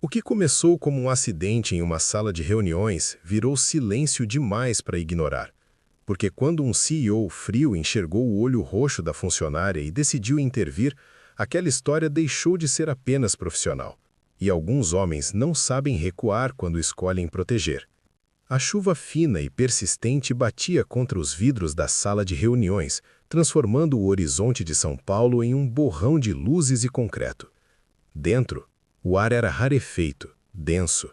O que começou como um acidente em uma sala de reuniões virou silêncio demais para ignorar. Porque quando um CEO frio enxergou o olho roxo da funcionária e decidiu intervir, aquela história deixou de ser apenas profissional. E alguns homens não sabem recuar quando escolhem proteger. A chuva fina e persistente batia contra os vidros da sala de reuniões, transformando o horizonte de São Paulo em um borrão de luzes e concreto. Dentro, o ar era rarefeito, denso.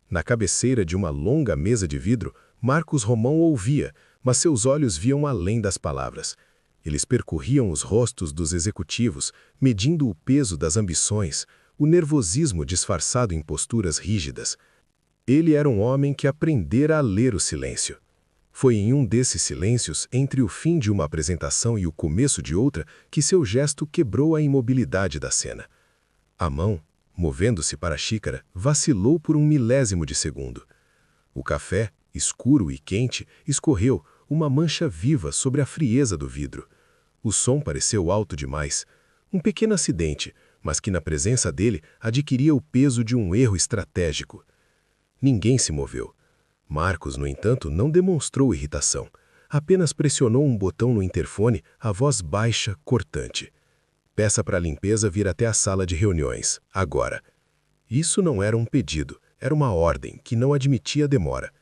Na cabeceira de uma longa mesa de vidro, Marcos Romão ouvia, mas seus olhos viam além das palavras. Eles percorriam os rostos dos executivos, medindo o peso das ambições, o nervosismo disfarçado em posturas rígidas. Ele era um homem que aprendera a ler o silêncio. Foi em um desses silêncios, entre o fim de uma apresentação e o começo de outra, que seu gesto quebrou a imobilidade da cena. A mão, movendo-se para a xícara, vacilou por um milésimo de segundo. O café, escuro e quente, escorreu, uma mancha viva sobre a frieza do vidro. O som pareceu alto demais. Um pequeno acidente, mas que na presença dele adquiria o peso de um erro estratégico. Ninguém se moveu. Marcos, no entanto, não demonstrou irritação. Apenas pressionou um botão no interfone, a voz baixa, cortante. Peça para a limpeza vir até a sala de reuniões, agora. Isso não era um pedido, era uma ordem que não admitia demora.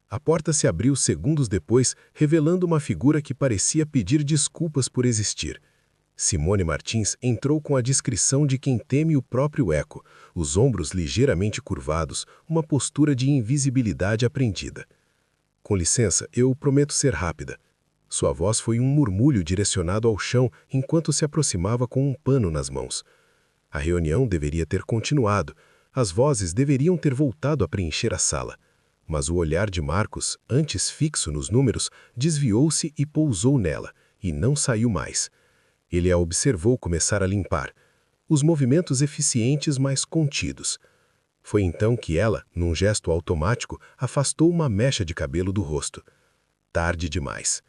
A porta se abriu segundos depois, revelando uma figura que parecia pedir desculpas por existir. Simone Martins entrou com a discrição de quem teme o próprio eco, os ombros ligeiramente curvados, uma postura de invisibilidade aprendida. Com licença, eu prometo ser rápida. Sua voz foi um murmúrio direcionado ao chão enquanto se aproximava com um pano nas mãos. A reunião deveria ter continuado, as vozes deveriam ter voltado a preencher a sala. Mas o olhar de Marcos, antes fixo nos números, desviou-se e pousou nela, e não saiu mais. Ele a observou começar a limpar. Os movimentos eficientes, mas contidos. Foi então que ela, num gesto automático, afastou uma mecha de cabelo do rosto. Tarde demais.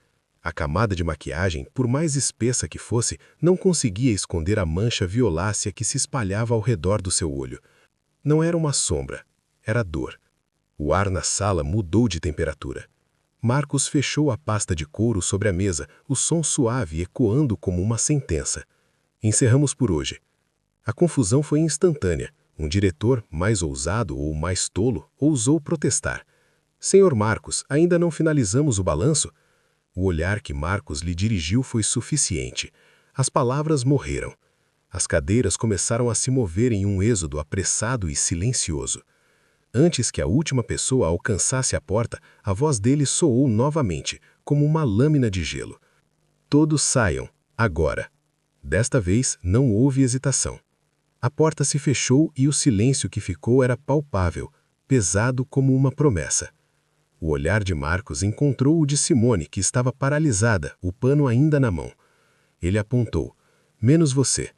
A camada de maquiagem, por mais espessa que fosse, não conseguia esconder a mancha violácea que se espalhava ao redor do seu olho. Não era uma sombra, era dor. O ar na sala mudou de temperatura. Marcos fechou a pasta de couro sobre a mesa, o som suave ecoando como uma sentença. Encerramos por hoje. A confusão foi instantânea. Um diretor, mais ousado ou mais tolo, ousou protestar. Senhor Marcos, ainda não finalizamos o balanço? O olhar que Marcos lhe dirigiu foi suficiente. As palavras morreram. As cadeiras começaram a se mover em um êxodo apressado e silencioso. Antes que a última pessoa alcançasse a porta, a voz dele soou novamente, como uma lâmina de gelo. Todos saiam, agora. Desta vez, não houve hesitação. A porta se fechou e o silêncio que ficou era palpável, pesado como uma promessa. O olhar de Marcos encontrou o de Simone, que estava paralisada, o pano ainda na mão. Ele apontou. Menos você.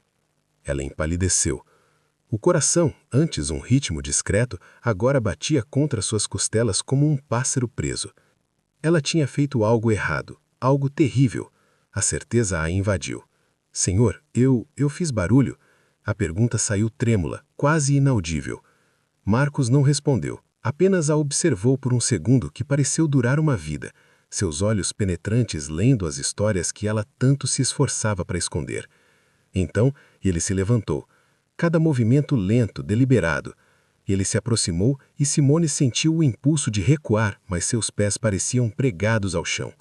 Ela empalideceu. O coração, antes um ritmo discreto, agora batia contra suas costelas como um pássaro preso. Ela tinha feito algo errado, algo terrível. A certeza a invadiu. Senhor, eu fiz barulho? A pergunta saiu trêmula, quase inaudível. Marcos não respondeu, apenas a observou por um segundo que pareceu durar uma vida, seus olhos penetrantes lendo as histórias que ela tanto se esforçava para esconder. Então, ele se levantou. Cada movimento lento, deliberado. Ele se aproximou e Simone sentiu o impulso de recuar, mas seus pés pareciam pregados ao chão.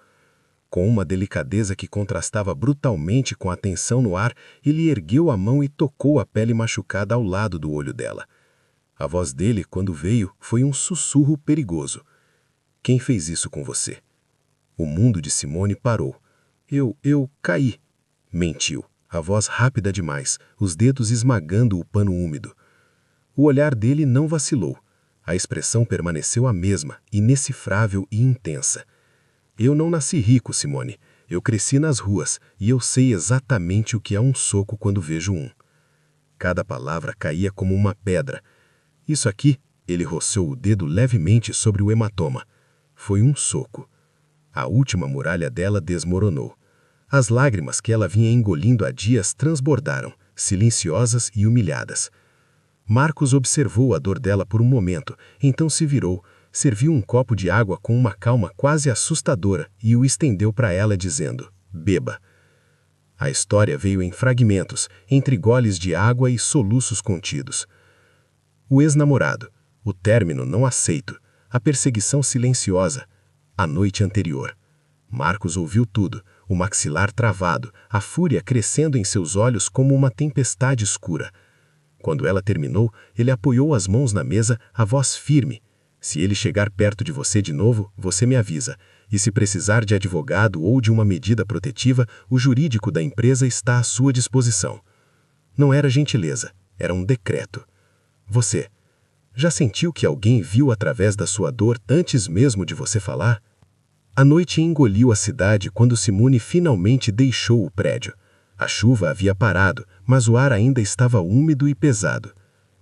Com uma delicadeza que contrastava brutalmente com a tensão no ar, ele ergueu a mão e tocou a pele machucada ao lado do olho dela. A voz dele, quando veio, foi um sussurro perigoso. Quem fez isso com você? O mundo de Simone parou. Eu caí. Mentiu. A voz rápida demais, os dedos esmagando o pano úmido. O olhar dele não vacilou. A expressão permaneceu a mesma, indecifrável e intensa. Eu não nasci rico, Simone. Eu cresci nas ruas e eu sei exatamente o que é um soco quando vejo um. Cada palavra caía como uma pedra. Isso aqui, ele roçou o dedo levemente sobre o hematoma. Foi um soco. A última muralha dela desmoronou. As lágrimas que ela vinha engolindo há dias transbordaram, silenciosas e humilhadas. Marcos observou a dor dela por um momento, então se virou, serviu um copo de água com uma calma quase assustadora e o estendeu para ela dizendo, beba. A história veio em fragmentos, entre goles de água e soluços contidos. O ex-namorado, o término não aceito, a perseguição silenciosa, a noite anterior. Marcos ouviu tudo, o maxilar travado, a fúria crescendo em seus olhos como uma tempestade escura. Quando ela terminou, ele apoiou as mãos na mesa, a voz firme. Se ele chegar perto de você de novo, você me avisa. E se precisar de advogado ou de uma medida protetiva, o jurídico da empresa está à sua disposição. Não era gentileza, era um decreto. Você já sentiu que alguém viu através da sua dor antes mesmo de você falar? A noite engoliu a cidade quando Simone finalmente deixou o prédio. A chuva havia parado, mas o ar ainda estava úmido e pesado.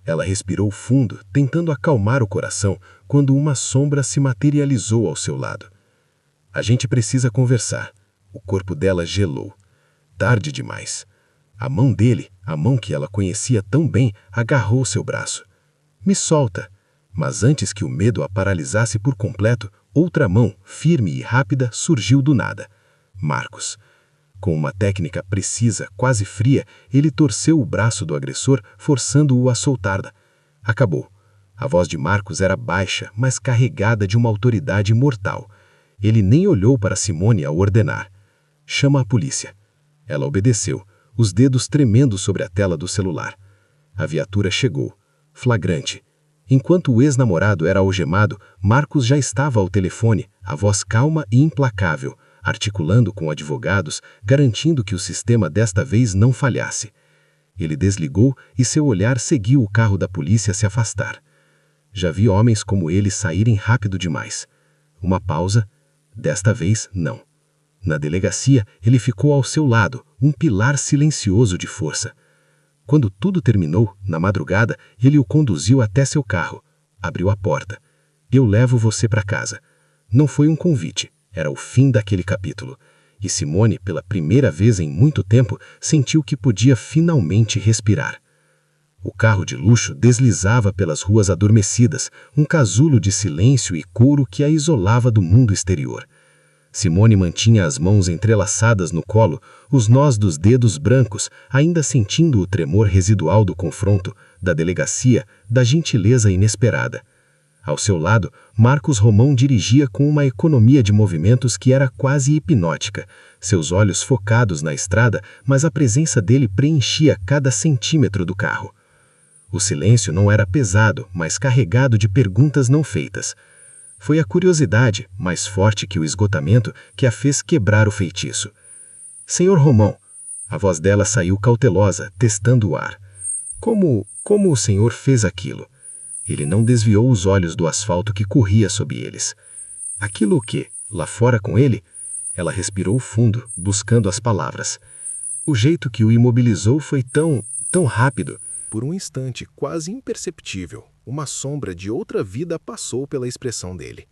Ela respirou fundo, tentando acalmar o coração, quando uma sombra se materializou ao seu lado. A gente precisa conversar. O corpo dela gelou. Tarde demais. A mão dele, a mão que ela conhecia tão bem, agarrou seu braço. Me solta. Mas antes que o medo a paralisasse por completo, outra mão, firme e rápida, surgiu do nada. Marcos. Com uma técnica precisa, quase fria, ele torceu o braço do agressor, forçando-o a soltar-da. Acabou. A voz de Marcos era baixa, mas carregada de uma autoridade mortal. Ele nem olhou para Simone ao ordenar. Chama a polícia. Ela obedeceu, os dedos tremendo sobre a tela do celular. A viatura chegou. Flagrante. Enquanto o ex-namorado era algemado, Marcos já estava ao telefone, a voz calma e implacável, articulando com advogados, garantindo que o sistema desta vez não falhasse. Ele desligou e seu olhar seguiu o carro da polícia se afastar. Já vi homens como ele saírem rápido demais. Uma pausa. Desta vez, não. Na delegacia, ele ficou ao seu lado, um pilar silencioso de força. Quando tudo terminou, na madrugada, ele o conduziu até seu carro. Abriu a porta. Eu levo você para casa. Não foi um convite, era o fim daquele capítulo. E Simone, pela primeira vez em muito tempo, sentiu que podia finalmente respirar. O carro de luxo deslizava pelas ruas adormecidas, um casulo de silêncio e couro que a isolava do mundo exterior. Simone mantinha as mãos entrelaçadas no colo, os nós dos dedos brancos, ainda sentindo o tremor residual do confronto, da delegacia, da gentileza inesperada. Ao seu lado, Marcos Romão dirigia com uma economia de movimentos que era quase hipnótica, seus olhos focados na estrada, mas a presença dele preenchia cada centímetro do carro. O silêncio não era pesado, mas carregado de perguntas não feitas. Foi a curiosidade, mais forte que o esgotamento, que a fez quebrar o feitiço. Senhor Romão, a voz dela saiu cautelosa, testando o ar. Como o senhor fez aquilo? Ele não desviou os olhos do asfalto que corria sob eles. Aquilo o quê? Lá fora com ele? Ela respirou fundo, buscando as palavras. O jeito que o imobilizou foi tão rápido. Por um instante, quase imperceptível, uma sombra de outra vida passou pela expressão dele.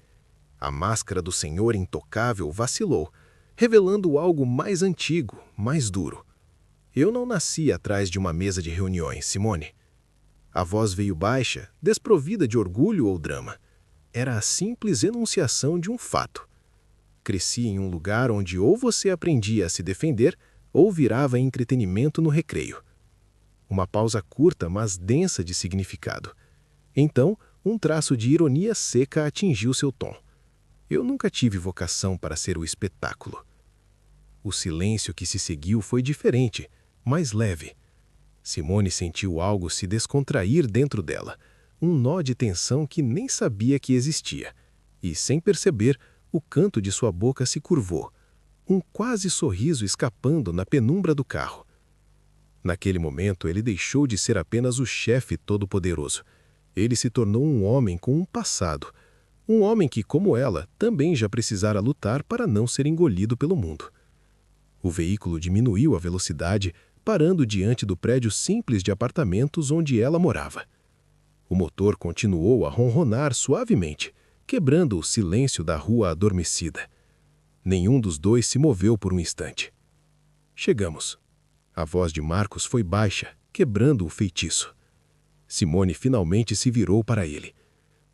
A máscara do senhor intocável vacilou, revelando algo mais antigo, mais duro. Eu não nasci atrás de uma mesa de reuniões, Simone. A voz veio baixa, desprovida de orgulho ou drama. Era a simples enunciação de um fato. Cresci em um lugar onde ou você aprendia a se defender ou virava entretenimento no recreio. Uma pausa curta, mas densa de significado. Então, um traço de ironia seca atingiu seu tom. Eu nunca tive vocação para ser o espetáculo. O silêncio que se seguiu foi diferente, mais leve. Simone sentiu algo se descontrair dentro dela, um nó de tensão que nem sabia que existia, e, sem perceber, o canto de sua boca se curvou, um quase sorriso escapando na penumbra do carro. Naquele momento, ele deixou de ser apenas o chefe todo-poderoso. Ele se tornou um homem com um passado, um homem que, como ela, também já precisara lutar para não ser engolido pelo mundo. O veículo diminuiu a velocidade, parando diante do prédio simples de apartamentos onde ela morava. O motor continuou a ronronar suavemente, quebrando o silêncio da rua adormecida. Nenhum dos dois se moveu por um instante. Chegamos. A voz de Marcos foi baixa, quebrando o feitiço. Simone finalmente se virou para ele.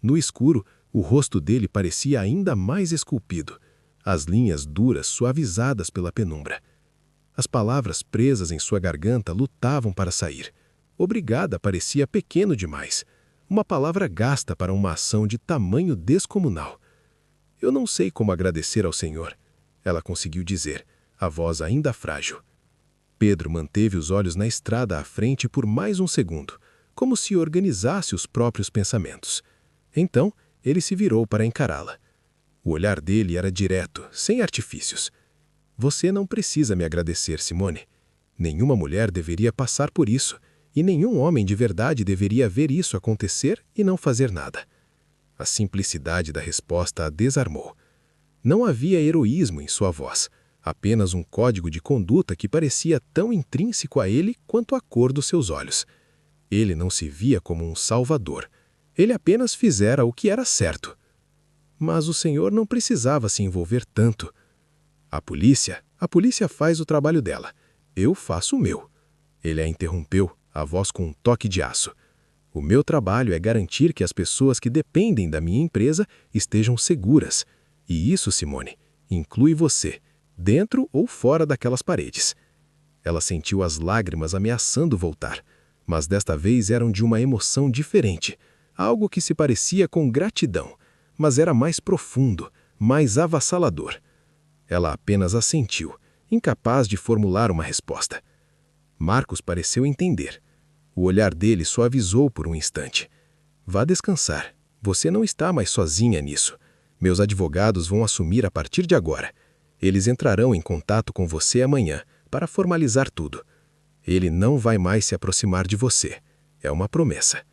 No escuro, o rosto dele parecia ainda mais esculpido, as linhas duras suavizadas pela penumbra. As palavras presas em sua garganta lutavam para sair. Obrigada parecia pequeno demais. Uma palavra gasta para uma ação de tamanho descomunal. Eu não sei como agradecer ao Senhor, ela conseguiu dizer, a voz ainda frágil. Pedro manteve os olhos na estrada à frente por mais um segundo, como se organizasse os próprios pensamentos. Então, ele se virou para encará-la. O olhar dele era direto, sem artifícios. Você não precisa me agradecer, Simone. Nenhuma mulher deveria passar por isso, e nenhum homem de verdade deveria ver isso acontecer e não fazer nada. A simplicidade da resposta a desarmou. Não havia heroísmo em sua voz, apenas um código de conduta que parecia tão intrínseco a ele quanto a cor dos seus olhos. Ele não se via como um salvador. Ele apenas fizera o que era certo. Mas o Senhor não precisava se envolver tanto. A polícia faz o trabalho dela. Eu faço o meu. Ele a interrompeu, a voz com um toque de aço. O meu trabalho é garantir que as pessoas que dependem da minha empresa estejam seguras. E isso, Simone, inclui você, dentro ou fora daquelas paredes. Ela sentiu as lágrimas ameaçando voltar, mas desta vez eram de uma emoção diferente, algo que se parecia com gratidão, mas era mais profundo, mais avassalador. Ela apenas assentiu, incapaz de formular uma resposta. Marcos pareceu entender. O olhar dele suavizou por um instante. Vá descansar. Você não está mais sozinha nisso. Meus advogados vão assumir a partir de agora. Eles entrarão em contato com você amanhã para formalizar tudo. Ele não vai mais se aproximar de você. É uma promessa.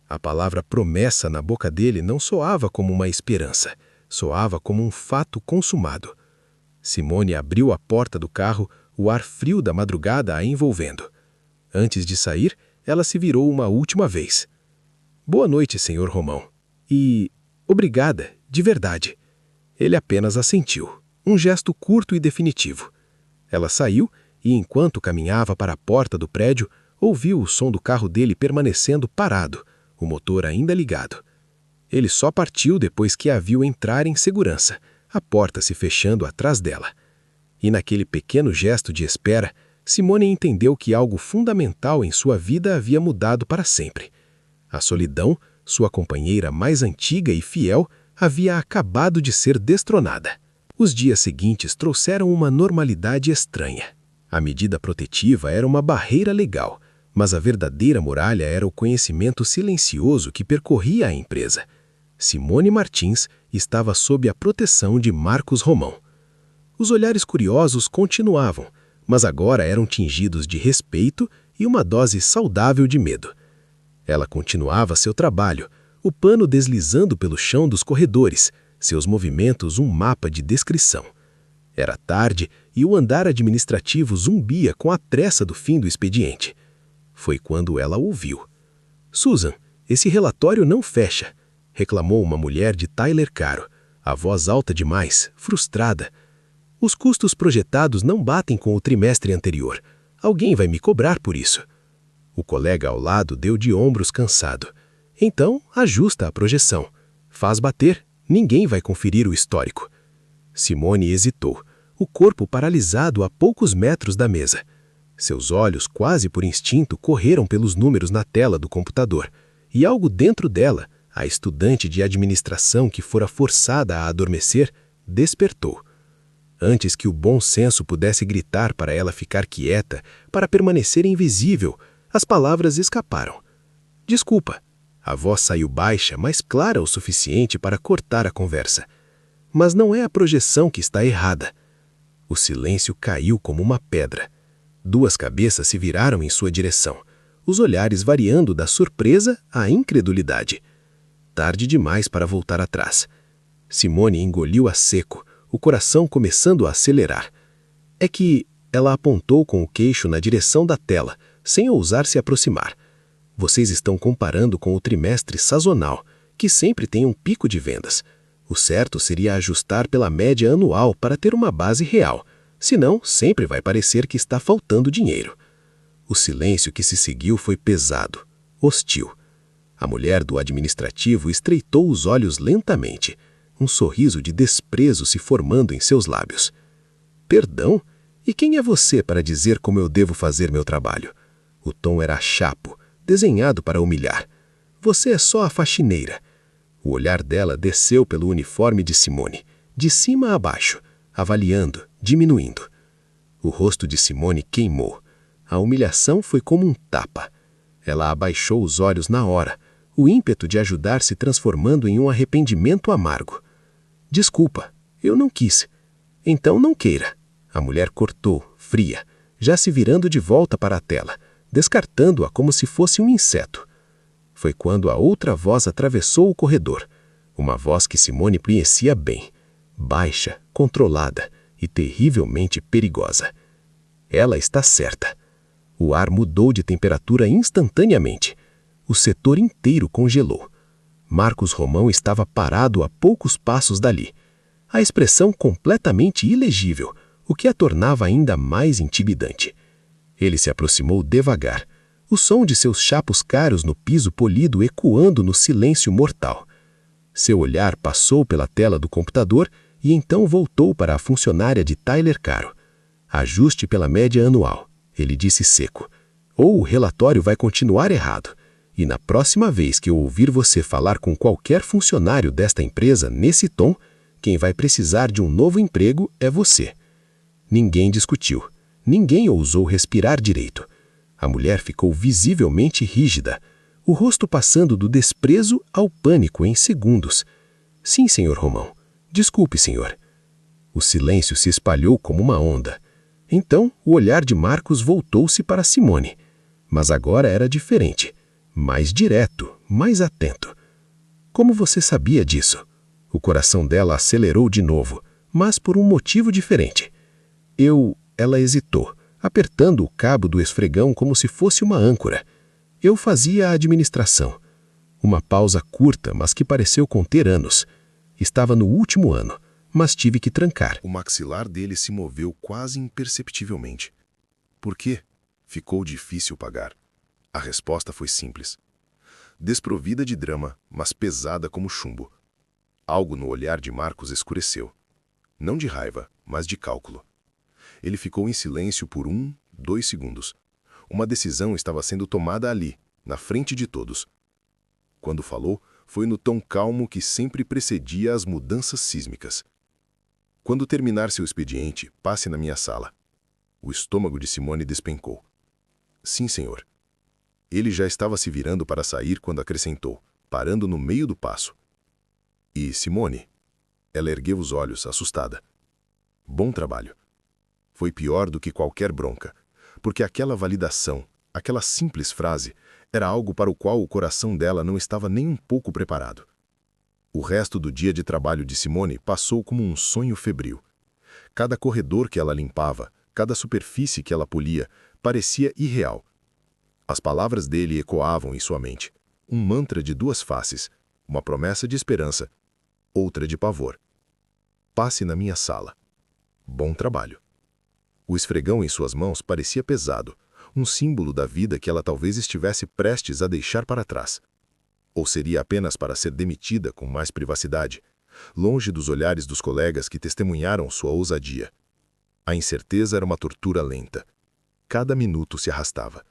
A palavra promessa na boca dele não soava como uma esperança. Soava como um fato consumado. Simone abriu a porta do carro, o ar frio da madrugada a envolvendo. Antes de sair, ela se virou uma última vez. Boa noite, Sr. Romão. E obrigada, de verdade. Ele apenas assentiu, um gesto curto e definitivo. Ela saiu e, enquanto caminhava para a porta do prédio, ouviu o som do carro dele permanecendo parado, o motor ainda ligado. Ele só partiu depois que a viu entrar em segurança, a porta se fechando atrás dela. E naquele pequeno gesto de espera, Simone entendeu que algo fundamental em sua vida havia mudado para sempre. A solidão, sua companheira mais antiga e fiel, havia acabado de ser destronada. Os dias seguintes trouxeram uma normalidade estranha. A medida protetiva era uma barreira legal, mas a verdadeira muralha era o conhecimento silencioso que percorria a empresa. Simone Martins estava sob a proteção de Marcos Romão. Os olhares curiosos continuavam, mas agora eram tingidos de respeito e uma dose saudável de medo. Ela continuava seu trabalho, o pano deslizando pelo chão dos corredores, seus movimentos um mapa de descrição. Era tarde e o andar administrativo zumbia com a tressa do fim do expediente. Foi quando ela ouviu. Susan, esse relatório não fecha, reclamou uma mulher de Tyler Caro, a voz alta demais, frustrada. Os custos projetados não batem com o trimestre anterior. Alguém vai me cobrar por isso. O colega ao lado deu de ombros cansado. Então, ajusta a projeção. Faz bater, ninguém vai conferir o histórico. Simone hesitou, o corpo paralisado a poucos metros da mesa. Seus olhos, quase por instinto, correram pelos números na tela do computador. E algo dentro dela, a estudante de administração que fora forçada a adormecer, despertou. Antes que o bom senso pudesse gritar para ela ficar quieta, para permanecer invisível, as palavras escaparam. Desculpa. A voz saiu baixa, mas clara o suficiente para cortar a conversa. Mas não é a projeção que está errada. O silêncio caiu como uma pedra. Duas cabeças se viraram em sua direção, os olhares variando da surpresa à incredulidade. Tarde demais para voltar atrás. Simone engoliu a seco, o coração começando a acelerar. É que ela apontou com o queixo na direção da tela, sem ousar se aproximar. Vocês estão comparando com o trimestre sazonal, que sempre tem um pico de vendas. O certo seria ajustar pela média anual para ter uma base real, senão sempre vai parecer que está faltando dinheiro. O silêncio que se seguiu foi pesado. hostil. A mulher do administrativo estreitou os olhos lentamente, um sorriso de desprezo se formando em seus lábios. Perdão? E quem é você para dizer como eu devo fazer meu trabalho? O tom era chapo, desenhado para humilhar. Você é só a faxineira. O olhar dela desceu pelo uniforme de Simone, de cima a baixo, avaliando, diminuindo. O rosto de Simone queimou. A humilhação foi como um tapa. Ela abaixou os olhos na hora, o ímpeto de ajudar se transformando em um arrependimento amargo. Desculpa, eu não quis. Então não queira. A mulher cortou, fria, já se virando de volta para a tela, descartando-a como se fosse um inseto. Foi quando a outra voz atravessou o corredor. Uma voz que Simone conhecia bem, baixa, controlada e terrivelmente perigosa. Ela está certa. O ar mudou de temperatura instantaneamente. O setor inteiro congelou. Marcos Romão estava parado a poucos passos dali. A expressão completamente ilegível, o que a tornava ainda mais intimidante. Ele se aproximou devagar, o som de seus chapos caros no piso polido ecoando no silêncio mortal. Seu olhar passou pela tela do computador e então voltou para a funcionária de Tyler Caro. Ajuste pela média anual, ele disse seco. Ou o relatório vai continuar errado. E na próxima vez que eu ouvir você falar com qualquer funcionário desta empresa nesse tom, quem vai precisar de um novo emprego é você. Ninguém discutiu. Ninguém ousou respirar direito. A mulher ficou visivelmente rígida, o rosto passando do desprezo ao pânico em segundos. Sim, senhor Romão. Desculpe, senhor. O silêncio se espalhou como uma onda. Então, o olhar de Marcos voltou-se para Simone. Mas agora era diferente. Mais direto, mais atento. Como você sabia disso? O coração dela acelerou de novo, mas por um motivo diferente. Ela hesitou, apertando o cabo do esfregão como se fosse uma âncora. Eu fazia a administração. Uma pausa curta, mas que pareceu conter anos. Estava no último ano, mas tive que trancar. O maxilar dele se moveu quase imperceptivelmente. Por quê? Ficou difícil pagar. A resposta foi simples. Desprovida de drama, mas pesada como chumbo. Algo no olhar de Marcos escureceu. Não de raiva, mas de cálculo. Ele ficou em silêncio por 2 segundos. Uma decisão estava sendo tomada ali, na frente de todos. Quando falou, foi no tom calmo que sempre precedia as mudanças sísmicas. Quando terminar seu expediente, passe na minha sala. O estômago de Simone despencou. Sim, senhor. Ele já estava se virando para sair quando acrescentou, parando no meio do passo. E Simone? Ela ergueu os olhos, assustada. Bom trabalho. Foi pior do que qualquer bronca, porque aquela validação, aquela simples frase, era algo para o qual o coração dela não estava nem um pouco preparado. O resto do dia de trabalho de Simone passou como um sonho febril. Cada corredor que ela limpava, cada superfície que ela polia, parecia irreal. As palavras dele ecoavam em sua mente, um mantra de 2 faces, uma promessa de esperança, outra de pavor. Passe na minha sala. Bom trabalho. O esfregão em suas mãos parecia pesado, um símbolo da vida que ela talvez estivesse prestes a deixar para trás. Ou seria apenas para ser demitida com mais privacidade, longe dos olhares dos colegas que testemunharam sua ousadia. A incerteza era uma tortura lenta. Cada minuto se arrastava.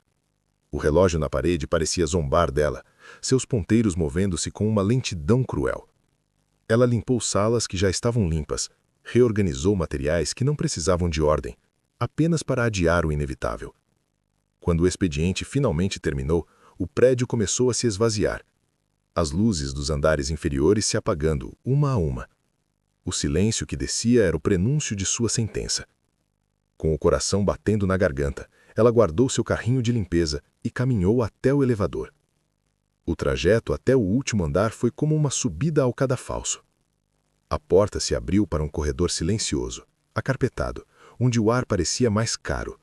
O relógio na parede parecia zombar dela, seus ponteiros movendo-se com uma lentidão cruel. Ela limpou salas que já estavam limpas, reorganizou materiais que não precisavam de ordem, apenas para adiar o inevitável. Quando o expediente finalmente terminou, o prédio começou a se esvaziar. As luzes dos andares inferiores se apagando, uma a uma. O silêncio que descia era o prenúncio de sua sentença. Com o coração batendo na garganta, ela guardou seu carrinho de limpeza e caminhou até o elevador. O trajeto até o último andar foi como uma subida ao cadafalso. A porta se abriu para um corredor silencioso, acarpetado, onde o ar parecia mais caro.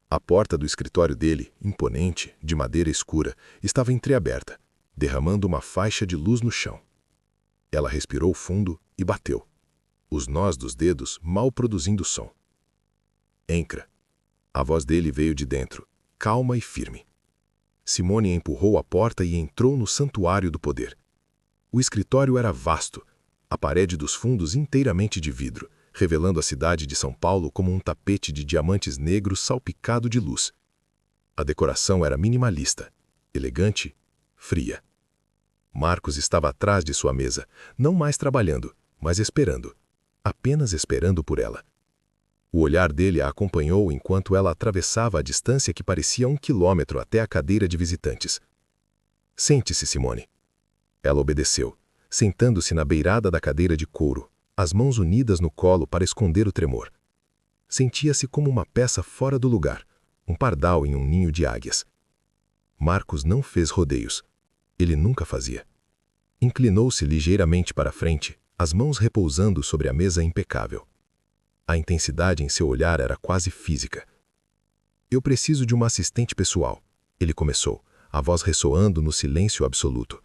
A porta do escritório dele, imponente, de madeira escura, estava entreaberta, derramando uma faixa de luz no chão. Ela respirou fundo e bateu, os nós dos dedos mal produzindo som. Encra. A voz dele veio de dentro, calma e firme. Simone empurrou a porta e entrou no santuário do poder. O escritório era vasto, a parede dos fundos inteiramente de vidro, revelando a cidade de São Paulo como um tapete de diamantes negros salpicado de luz. A decoração era minimalista, elegante, fria. Marcos estava atrás de sua mesa, não mais trabalhando, mas esperando, apenas esperando por ela. O olhar dele a acompanhou enquanto ela atravessava a distância que parecia 1 quilômetro até a cadeira de visitantes. Sente-se, Simone. Ela obedeceu, sentando-se na beirada da cadeira de couro, as mãos unidas no colo para esconder o tremor. Sentia-se como uma peça fora do lugar, um pardal em um ninho de águias. Marcos não fez rodeios. Ele nunca fazia. Inclinou-se ligeiramente para a frente, as mãos repousando sobre a mesa impecável. A intensidade em seu olhar era quase física. Eu preciso de uma assistente pessoal, ele começou, a voz ressoando no silêncio absoluto.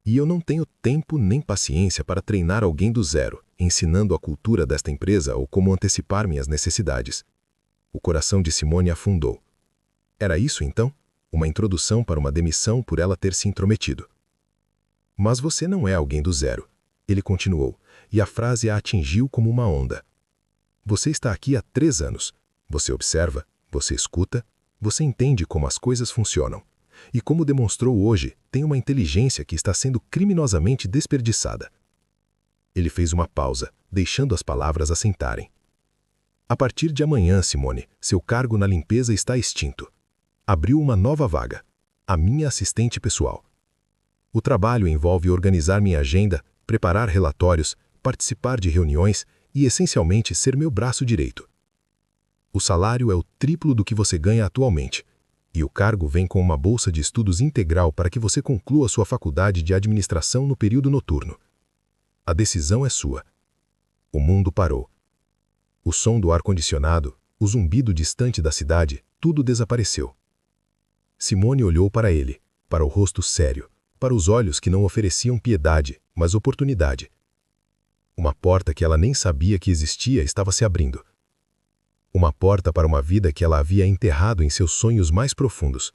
E eu não tenho tempo nem paciência para treinar alguém do zero, ensinando a cultura desta empresa ou como antecipar minhas necessidades. O coração de Simone afundou. Era isso, então? Uma introdução para uma demissão por ela ter se intrometido. Mas você não é alguém do zero, ele continuou, e a frase a atingiu como uma onda. Você está aqui há 3 anos. Você observa, você escuta, você entende como as coisas funcionam. E como demonstrou hoje, tem uma inteligência que está sendo criminosamente desperdiçada. Ele fez uma pausa, deixando as palavras assentarem. A partir de amanhã, Simone, seu cargo na limpeza está extinto. Abriu uma nova vaga, a minha assistente pessoal. O trabalho envolve organizar minha agenda, preparar relatórios, participar de reuniões e, essencialmente, ser meu braço direito. O salário é o triplo do que você ganha atualmente, e o cargo vem com uma bolsa de estudos integral para que você conclua sua faculdade de administração no período noturno. A decisão é sua. O mundo parou. O som do ar-condicionado, o zumbido distante da cidade, tudo desapareceu. Simone olhou para ele, para o rosto sério, para os olhos que não ofereciam piedade, mas oportunidade. Uma porta que ela nem sabia que existia estava se abrindo. Uma porta para uma vida que ela havia enterrado em seus sonhos mais profundos.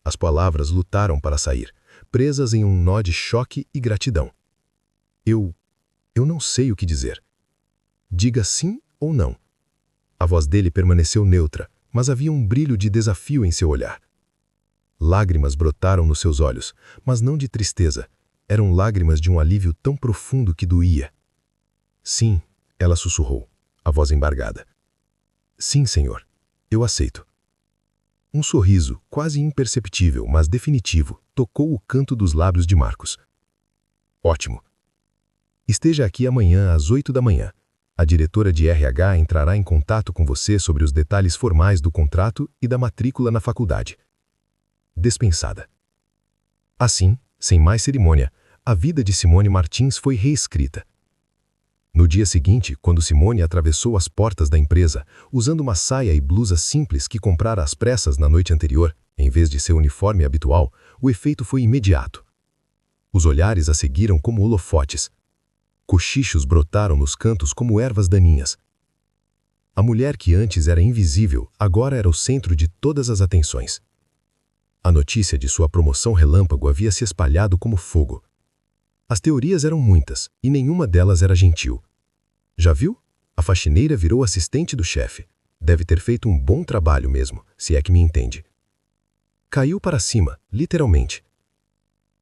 As palavras lutaram para sair, presas em um nó de choque e gratidão. Eu não sei o que dizer. Diga sim ou não. A voz dele permaneceu neutra, mas havia um brilho de desafio em seu olhar. Lágrimas brotaram nos seus olhos, mas não de tristeza. Eram lágrimas de um alívio tão profundo que doía. Sim, ela sussurrou, a voz embargada. Sim, senhor. Eu aceito. Um sorriso, quase imperceptível, mas definitivo, tocou o canto dos lábios de Marcos. Ótimo. Esteja aqui amanhã às 8 da manhã. A diretora de RH entrará em contato com você sobre os detalhes formais do contrato e da matrícula na faculdade. Dispensada. Assim, sem mais cerimônia, a vida de Simone Martins foi reescrita. No dia seguinte, quando Simone atravessou as portas da empresa, usando uma saia e blusa simples que comprara às pressas na noite anterior, em vez de seu uniforme habitual, o efeito foi imediato. Os olhares a seguiram como holofotes. Cochichos brotaram nos cantos como ervas daninhas. A mulher que antes era invisível, agora era o centro de todas as atenções. A notícia de sua promoção relâmpago havia se espalhado como fogo. As teorias eram muitas, e nenhuma delas era gentil. Já viu? A faxineira virou assistente do chefe. Deve ter feito um bom trabalho mesmo, se é que me entende. Caiu para cima, literalmente.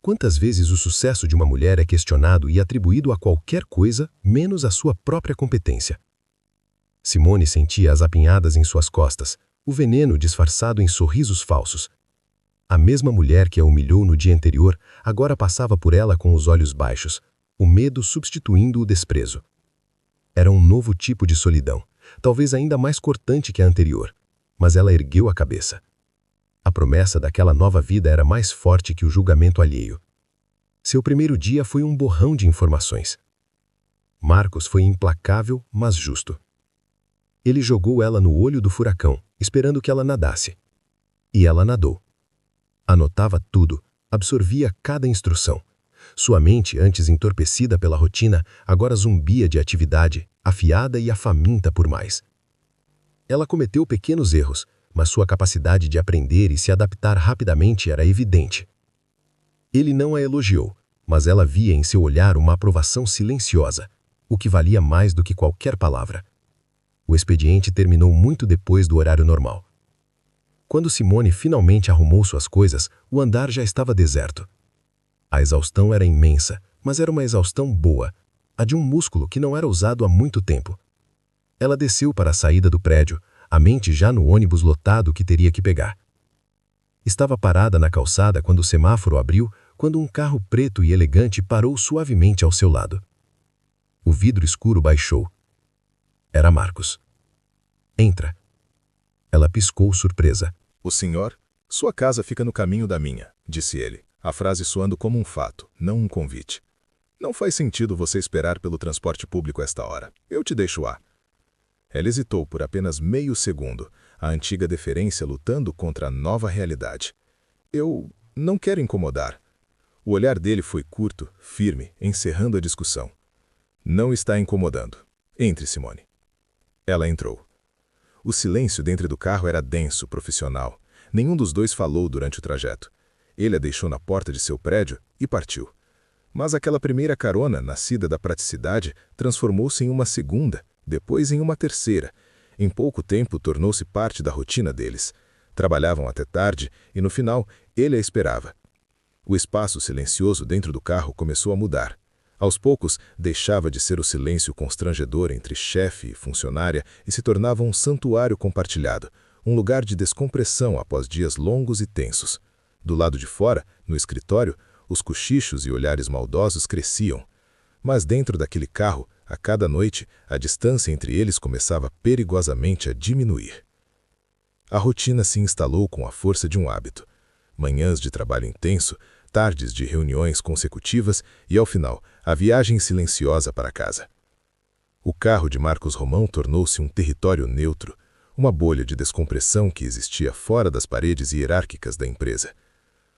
Quantas vezes o sucesso de uma mulher é questionado e atribuído a qualquer coisa, menos a sua própria competência? Simone sentia as apinhadas em suas costas, o veneno disfarçado em sorrisos falsos. A mesma mulher que a humilhou no dia anterior, agora passava por ela com os olhos baixos, o medo substituindo o desprezo. Era um novo tipo de solidão, talvez ainda mais cortante que a anterior, mas ela ergueu a cabeça. A promessa daquela nova vida era mais forte que o julgamento alheio. Seu primeiro dia foi um borrão de informações. Marcos foi implacável, mas justo. Ele jogou ela no olho do furacão, esperando que ela nadasse. E ela nadou. Anotava tudo, absorvia cada instrução. Sua mente, antes entorpecida pela rotina, agora zumbia de atividade, afiada e afaminta por mais. Ela cometeu pequenos erros, mas sua capacidade de aprender e se adaptar rapidamente era evidente. Ele não a elogiou, mas ela via em seu olhar uma aprovação silenciosa, o que valia mais do que qualquer palavra. O expediente terminou muito depois do horário normal. Quando Simone finalmente arrumou suas coisas, o andar já estava deserto. A exaustão era imensa, mas era uma exaustão boa, a de um músculo que não era usado há muito tempo. Ela desceu para a saída do prédio, a mente já no ônibus lotado que teria que pegar. Estava parada na calçada quando o semáforo abriu, quando um carro preto e elegante parou suavemente ao seu lado. O vidro escuro baixou. Era Marcos. Entra. Ela piscou surpresa. O senhor? Sua casa fica no caminho da minha, disse ele, a frase soando como um fato, não um convite. Não faz sentido você esperar pelo transporte público esta hora. Eu te deixo lá. Ela hesitou por apenas meio segundo, a antiga deferência lutando contra a nova realidade. Eu não quero incomodar. O olhar dele foi curto, firme, encerrando a discussão. Não está incomodando. Entre, Simone. Ela entrou. O silêncio dentro do carro era denso, profissional. Nenhum dos dois falou durante o trajeto. Ele a deixou na porta de seu prédio e partiu. Mas aquela primeira carona, nascida da praticidade, transformou-se em uma segunda, depois em uma terceira. Em pouco tempo tornou-se parte da rotina deles. Trabalhavam até tarde e, no final, ele a esperava. O espaço silencioso dentro do carro começou a mudar. Aos poucos, deixava de ser o silêncio constrangedor entre chefe e funcionária e se tornava um santuário compartilhado, um lugar de descompressão após dias longos e tensos. Do lado de fora, no escritório, os cochichos e olhares maldosos cresciam. Mas dentro daquele carro, a cada noite, a distância entre eles começava perigosamente a diminuir. A rotina se instalou com a força de um hábito. Manhãs de trabalho intenso, tardes de reuniões consecutivas e, ao final, a viagem silenciosa para casa. O carro de Marcos Romão tornou-se um território neutro, uma bolha de descompressão que existia fora das paredes hierárquicas da empresa.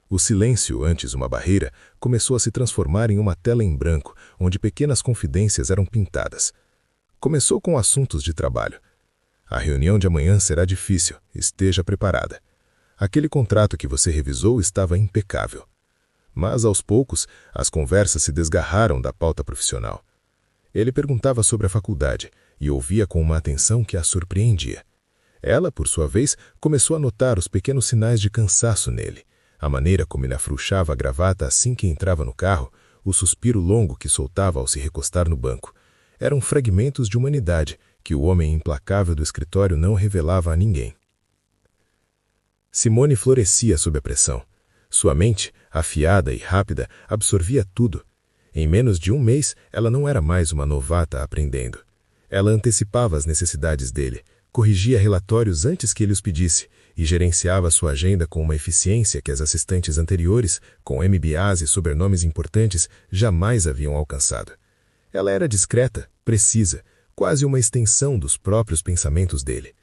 O silêncio, antes uma barreira, começou a se transformar em uma tela em branco, onde pequenas confidências eram pintadas. Começou com assuntos de trabalho. A reunião de amanhã será difícil, esteja preparada. Aquele contrato que você revisou estava impecável. Mas, aos poucos, as conversas se desgarraram da pauta profissional. Ele perguntava sobre a faculdade e ouvia com uma atenção que a surpreendia. Ela, por sua vez, começou a notar os pequenos sinais de cansaço nele, a maneira como ele afrouxava a gravata assim que entrava no carro, o suspiro longo que soltava ao se recostar no banco. Eram fragmentos de humanidade que o homem implacável do escritório não revelava a ninguém. Simone florescia sob a pressão. Sua mente, afiada e rápida, absorvia tudo. Em menos de um mês, ela não era mais uma novata aprendendo. Ela antecipava as necessidades dele, corrigia relatórios antes que ele os pedisse e gerenciava sua agenda com uma eficiência que as assistentes anteriores, com MBAs e sobrenomes importantes, jamais haviam alcançado. Ela era discreta, precisa, quase uma extensão dos próprios pensamentos dele.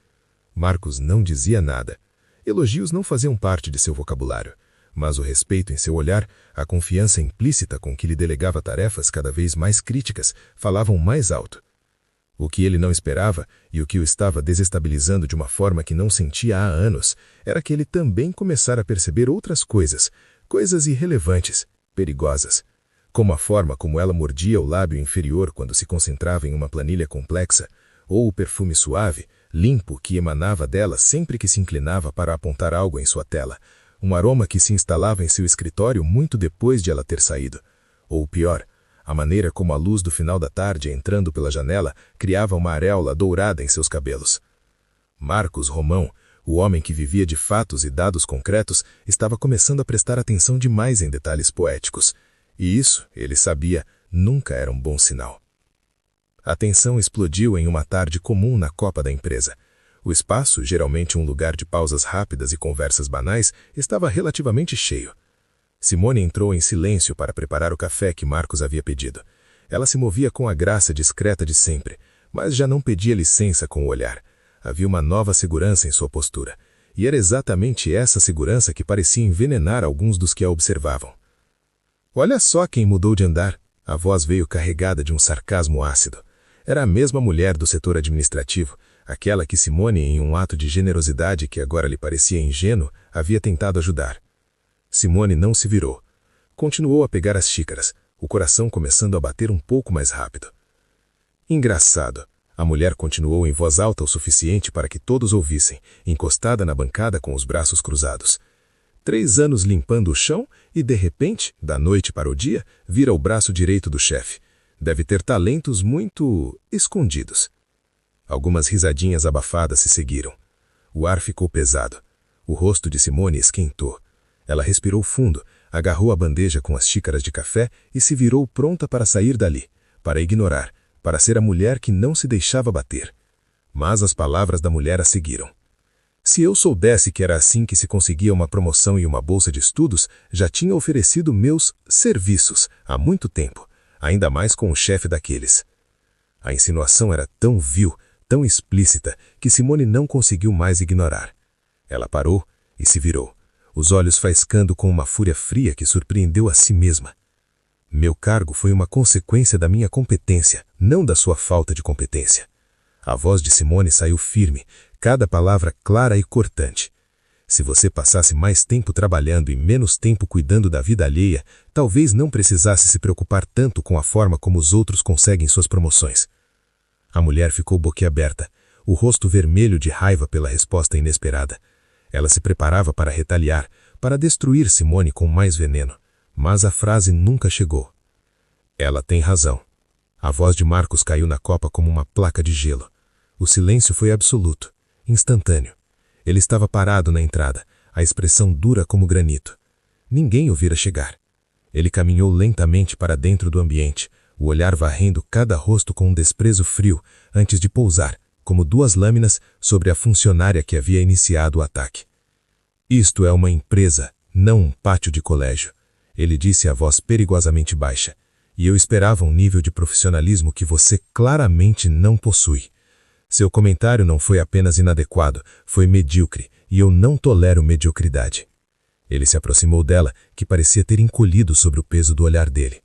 Marcos não dizia nada. Elogios não faziam parte de seu vocabulário, mas o respeito em seu olhar, a confiança implícita com que lhe delegava tarefas cada vez mais críticas, falavam mais alto. O que ele não esperava, e o que o estava desestabilizando de uma forma que não sentia há anos, era que ele também começara a perceber outras coisas, coisas irrelevantes, perigosas, como a forma como ela mordia o lábio inferior quando se concentrava em uma planilha complexa, ou o perfume suave, limpo que emanava dela sempre que se inclinava para apontar algo em sua tela, um aroma que se instalava em seu escritório muito depois de ela ter saído, ou pior, a maneira como a luz do final da tarde entrando pela janela criava uma areola dourada em seus cabelos. Marcos Romão, o homem que vivia de fatos e dados concretos, estava começando a prestar atenção demais em detalhes poéticos. E isso, ele sabia, nunca era um bom sinal. A tensão explodiu em uma tarde comum na copa da empresa. O espaço, geralmente um lugar de pausas rápidas e conversas banais, estava relativamente cheio. Simone entrou em silêncio para preparar o café que Marcos havia pedido. Ela se movia com a graça discreta de sempre, mas já não pedia licença com o olhar. Havia uma nova segurança em sua postura, e era exatamente essa segurança que parecia envenenar alguns dos que a observavam. Olha só quem mudou de andar. A voz veio carregada de um sarcasmo ácido. Era a mesma mulher do setor administrativo, aquela que Simone, em um ato de generosidade que agora lhe parecia ingênuo, havia tentado ajudar. Simone não se virou. Continuou a pegar as xícaras, o coração começando a bater um pouco mais rápido. Engraçado. A mulher continuou em voz alta o suficiente para que todos ouvissem, encostada na bancada com os braços cruzados. 3 anos limpando o chão e, de repente, da noite para o dia, vira o braço direito do chefe. Deve ter talentos muito escondidos. Algumas risadinhas abafadas se seguiram. O ar ficou pesado. O rosto de Simone esquentou. Ela respirou fundo, agarrou a bandeja com as xícaras de café e se virou pronta para sair dali, para ignorar, para ser a mulher que não se deixava bater. Mas as palavras da mulher a seguiram. Se eu soubesse que era assim que se conseguia uma promoção e uma bolsa de estudos, já tinha oferecido meus serviços há muito tempo, ainda mais com o chefe daqueles. A insinuação era tão vil, tão explícita, que Simone não conseguiu mais ignorar. Ela parou e se virou, os olhos faiscando com uma fúria fria que surpreendeu a si mesma. Meu cargo foi uma consequência da minha competência, não da sua falta de competência. A voz de Simone saiu firme, cada palavra clara e cortante. Se você passasse mais tempo trabalhando e menos tempo cuidando da vida alheia, talvez não precisasse se preocupar tanto com a forma como os outros conseguem suas promoções. A mulher ficou boquiaberta, o rosto vermelho de raiva pela resposta inesperada. Ela se preparava para retaliar, para destruir Simone com mais veneno. Mas a frase nunca chegou. Ela tem razão. A voz de Marcos caiu na copa como uma placa de gelo. O silêncio foi absoluto, instantâneo. Ele estava parado na entrada, a expressão dura como granito. Ninguém o vira chegar. Ele caminhou lentamente para dentro do ambiente, o olhar varrendo cada rosto com um desprezo frio, antes de pousar, como 2 lâminas, sobre a funcionária que havia iniciado o ataque. Isto é uma empresa, não um pátio de colégio. Ele disse a voz perigosamente baixa, e eu esperava um nível de profissionalismo que você claramente não possui. Seu comentário não foi apenas inadequado, foi medíocre, e eu não tolero mediocridade. Ele se aproximou dela, que parecia ter encolhido sobre o peso do olhar dele.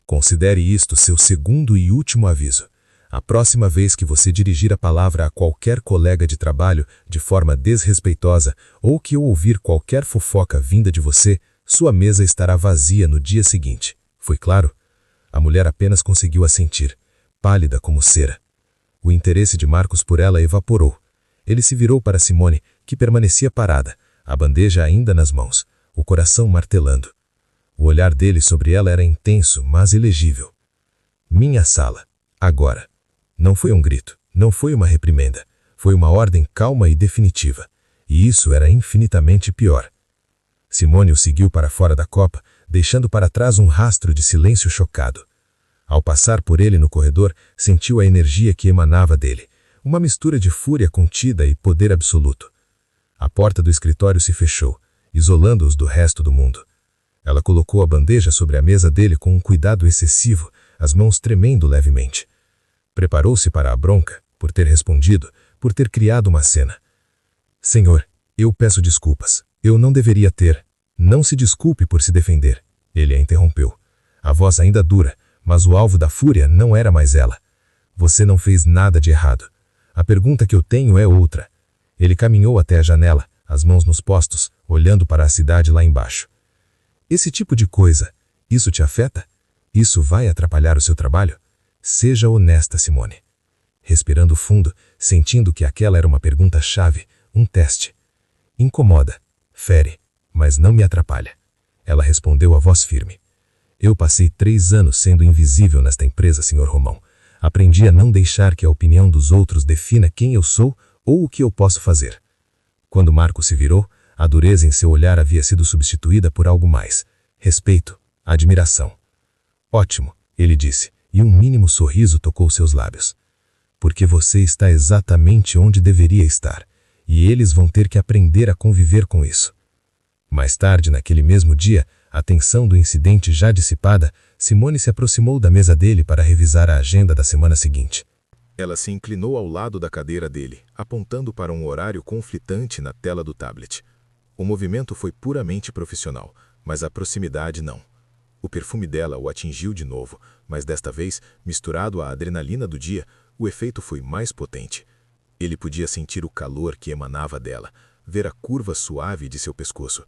Considere isto seu segundo e último aviso. A próxima vez que você dirigir a palavra a qualquer colega de trabalho de forma desrespeitosa ou que eu ouvir qualquer fofoca vinda de você, sua mesa estará vazia no dia seguinte. Foi claro? A mulher apenas conseguiu assentir, pálida como cera. O interesse de Marcos por ela evaporou. Ele se virou para Simone, que permanecia parada, a bandeja ainda nas mãos, o coração martelando. O olhar dele sobre ela era intenso, mas ilegível. Minha sala. Agora. Não foi um grito, não foi uma reprimenda. Foi uma ordem calma e definitiva. E isso era infinitamente pior. Simone o seguiu para fora da copa, deixando para trás um rastro de silêncio chocado. Ao passar por ele no corredor, sentiu a energia que emanava dele, uma mistura de fúria contida e poder absoluto. A porta do escritório se fechou, isolando-os do resto do mundo. Ela colocou a bandeja sobre a mesa dele com um cuidado excessivo, as mãos tremendo levemente. Preparou-se para a bronca, por ter respondido, por ter criado uma cena. Senhor, eu peço desculpas. Eu não deveria ter. Não se desculpe por se defender. Ele a interrompeu. A voz ainda dura, mas o alvo da fúria não era mais ela. Você não fez nada de errado. A pergunta que eu tenho é outra. Ele caminhou até a janela, as mãos nos postos, olhando para a cidade lá embaixo. Esse tipo de coisa, isso te afeta? Isso vai atrapalhar o seu trabalho? Seja honesta, Simone. Respirando fundo, sentindo que aquela era uma pergunta-chave, um teste. Incomoda, fere, mas não me atrapalha. Ela respondeu a voz firme. Eu passei 3 anos sendo invisível nesta empresa, Sr. Romão. Aprendi a não deixar que a opinião dos outros defina quem eu sou ou o que eu posso fazer. Quando Marco se virou, a dureza em seu olhar havia sido substituída por algo mais. Respeito, admiração. Ótimo, ele disse, e um mínimo sorriso tocou seus lábios. Porque você está exatamente onde deveria estar, e eles vão ter que aprender a conviver com isso. Mais tarde, naquele mesmo dia, a tensão do incidente já dissipada, Simone se aproximou da mesa dele para revisar a agenda da semana seguinte. Ela se inclinou ao lado da cadeira dele, apontando para um horário conflitante na tela do tablet. O movimento foi puramente profissional, mas a proximidade não. O perfume dela o atingiu de novo, mas desta vez, misturado à adrenalina do dia, o efeito foi mais potente. Ele podia sentir o calor que emanava dela, ver a curva suave de seu pescoço.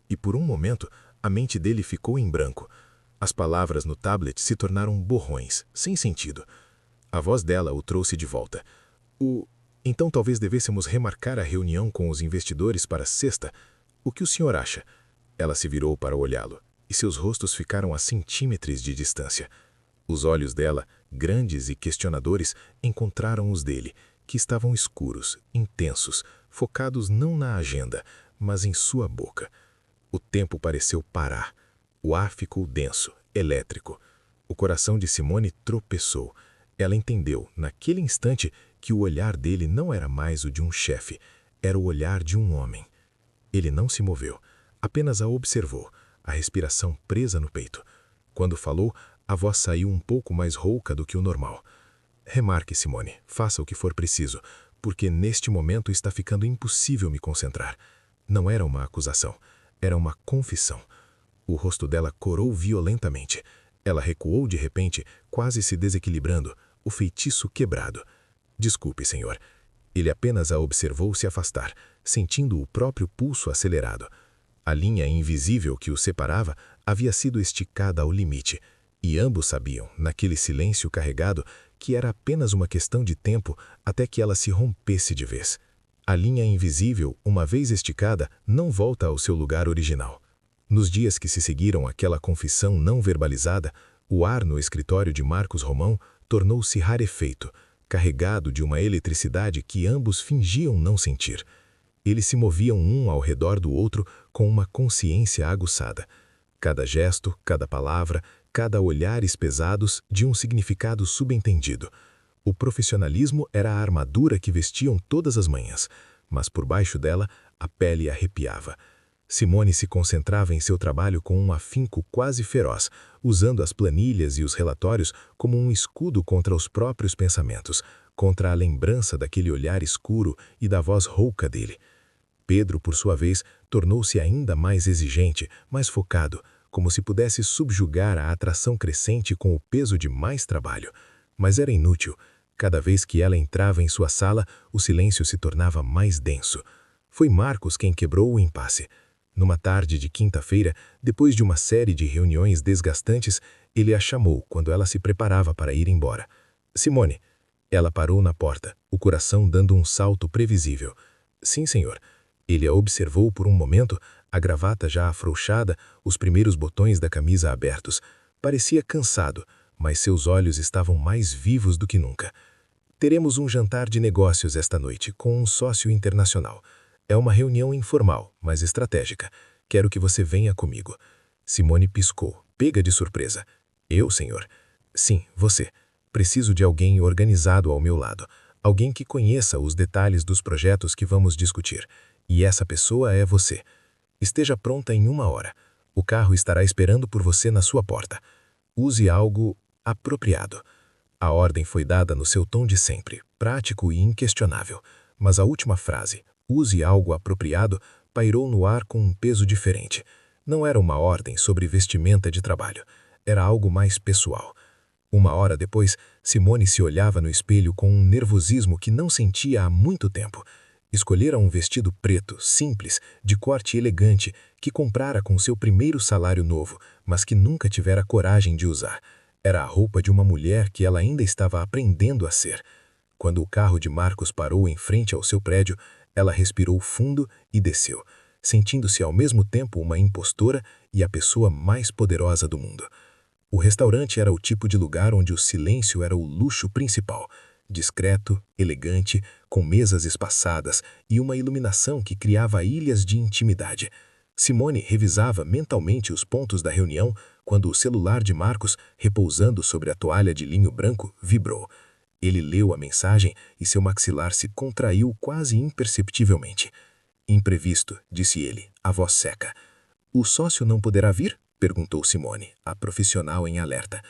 E por um momento, a mente dele ficou em branco. As palavras no tablet se tornaram borrões, sem sentido. A voz dela o trouxe de volta. Então talvez devêssemos remarcar a reunião com os investidores para sexta. O que o senhor acha? Ela se virou para olhá-lo, e seus rostos ficaram a centímetros de distância. Os olhos dela, grandes e questionadores, encontraram os dele, que estavam escuros, intensos, focados não na agenda, mas em sua boca. O tempo pareceu parar. O ar ficou denso, elétrico. O coração de Simone tropeçou. Ela entendeu, naquele instante, que o olhar dele não era mais o de um chefe, era o olhar de um homem. Ele não se moveu, apenas a observou, a respiração presa no peito. Quando falou, a voz saiu um pouco mais rouca do que o normal. Remarque, Simone, faça o que for preciso, porque neste momento está ficando impossível me concentrar. Não era uma acusação, era uma confissão. O rosto dela corou violentamente. Ela recuou de repente, quase se desequilibrando, o feitiço quebrado. Desculpe, senhor. Ele apenas a observou se afastar, sentindo o próprio pulso acelerado. A linha invisível que os separava havia sido esticada ao limite, e ambos sabiam, naquele silêncio carregado, que era apenas uma questão de tempo até que ela se rompesse de vez. A linha invisível, uma vez esticada, não volta ao seu lugar original. Nos dias que se seguiram àquela confissão não verbalizada, o ar no escritório de Marcos Romão tornou-se rarefeito, carregado de uma eletricidade que ambos fingiam não sentir. Eles se moviam um ao redor do outro com uma consciência aguçada. Cada gesto, cada palavra, cada olhares pesados de um significado subentendido. O profissionalismo era a armadura que vestiam todas as manhãs, mas por baixo dela a pele arrepiava. Simone se concentrava em seu trabalho com um afinco quase feroz, usando as planilhas e os relatórios como um escudo contra os próprios pensamentos, contra a lembrança daquele olhar escuro e da voz rouca dele. Pedro, por sua vez, tornou-se ainda mais exigente, mais focado, como se pudesse subjugar a atração crescente com o peso de mais trabalho. Mas era inútil. Cada vez que ela entrava em sua sala, o silêncio se tornava mais denso. Foi Marcos quem quebrou o impasse. Numa tarde de quinta-feira, depois de uma série de reuniões desgastantes, ele a chamou quando ela se preparava para ir embora. Simone. Ela parou na porta, o coração dando um salto previsível. Sim, senhor. Ele a observou por um momento, a gravata já afrouxada, os primeiros botões da camisa abertos. Parecia cansado, mas seus olhos estavam mais vivos do que nunca. Teremos um jantar de negócios esta noite, com um sócio internacional. É uma reunião informal, mas estratégica. Quero que você venha comigo. Simone piscou, pega de surpresa. Eu, senhor? Sim, você. Preciso de alguém organizado ao meu lado. Alguém que conheça os detalhes dos projetos que vamos discutir. E essa pessoa é você. Esteja pronta em 1 hora. O carro estará esperando por você na sua porta. Use algo apropriado. A ordem foi dada no seu tom de sempre, prático e inquestionável. Mas a última frase, use algo apropriado, pairou no ar com um peso diferente. Não era uma ordem sobre vestimenta de trabalho. Era algo mais pessoal. 1 hora depois, Simone se olhava no espelho com um nervosismo que não sentia há muito tempo. Escolhera um vestido preto, simples, de corte elegante, que comprara com seu primeiro salário novo, mas que nunca tivera coragem de usar. Era a roupa de uma mulher que ela ainda estava aprendendo a ser. Quando o carro de Marcos parou em frente ao seu prédio, ela respirou fundo e desceu, sentindo-se ao mesmo tempo uma impostora e a pessoa mais poderosa do mundo. O restaurante era o tipo de lugar onde o silêncio era o luxo principal. Discreto, elegante, com mesas espaçadas e uma iluminação que criava ilhas de intimidade. Simone revisava mentalmente os pontos da reunião quando o celular de Marcos, repousando sobre a toalha de linho branco, vibrou. Ele leu a mensagem e seu maxilar se contraiu quase imperceptivelmente. Imprevisto, disse ele, a voz seca. O sócio não poderá vir? Perguntou Simone, a profissional em alerta.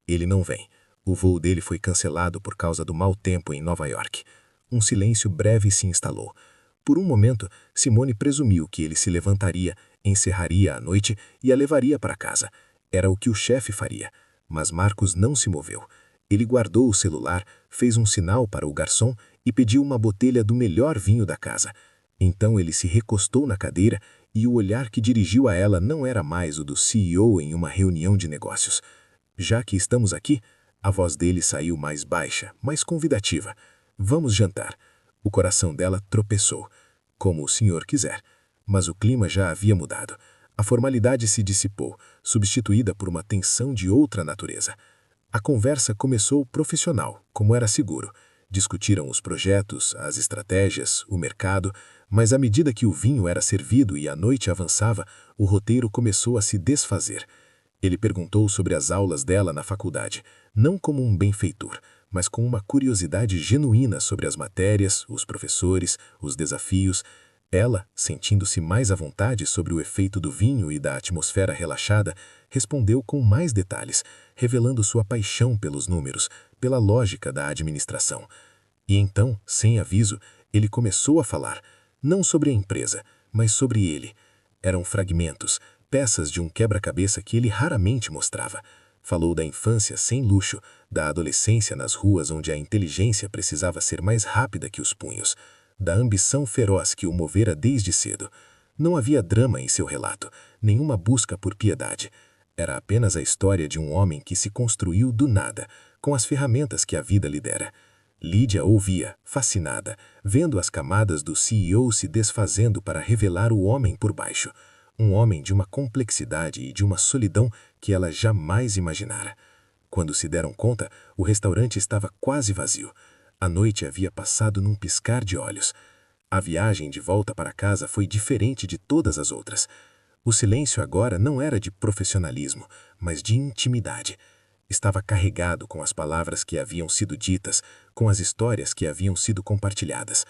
Ele não vem. O voo dele foi cancelado por causa do mau tempo em Nova York. Um silêncio breve se instalou. Por um momento, Simone presumiu que ele se levantaria, encerraria a noite e a levaria para casa. Era o que o chefe faria. Mas Marcos não se moveu. Ele guardou o celular, fez um sinal para o garçom e pediu uma botelha do melhor vinho da casa. Então ele se recostou na cadeira e o olhar que dirigiu a ela não era mais o do CEO em uma reunião de negócios. Já que estamos aqui, a voz dele saiu mais baixa, mais convidativa. Vamos jantar. O coração dela tropeçou. Como o senhor quiser. Mas o clima já havia mudado. A formalidade se dissipou, substituída por uma tensão de outra natureza. A conversa começou profissional, como era seguro. Discutiram os projetos, as estratégias, o mercado, mas à medida que o vinho era servido e a noite avançava, o roteiro começou a se desfazer. Ele perguntou sobre as aulas dela na faculdade, não como um benfeitor, mas com uma curiosidade genuína sobre as matérias, os professores, os desafios. Ela, sentindo-se mais à vontade sobre o efeito do vinho e da atmosfera relaxada, respondeu com mais detalhes, revelando sua paixão pelos números, pela lógica da administração. E então, sem aviso, ele começou a falar, não sobre a empresa, mas sobre ele. Eram fragmentos, peças de um quebra-cabeça que ele raramente mostrava. Falou da infância sem luxo, da adolescência nas ruas onde a inteligência precisava ser mais rápida que os punhos, da ambição feroz que o movera desde cedo. Não havia drama em seu relato, nenhuma busca por piedade. Era apenas a história de um homem que se construiu do nada, com as ferramentas que a vida lhe dera. Lídia ouvia, fascinada, vendo as camadas do CEO se desfazendo para revelar o homem por baixo. Um homem de uma complexidade e de uma solidão que ela jamais imaginara. Quando se deram conta, o restaurante estava quase vazio. A noite havia passado num piscar de olhos. A viagem de volta para casa foi diferente de todas as outras. O silêncio agora não era de profissionalismo, mas de intimidade. Estava carregado com as palavras que haviam sido ditas, com as histórias que haviam sido compartilhadas.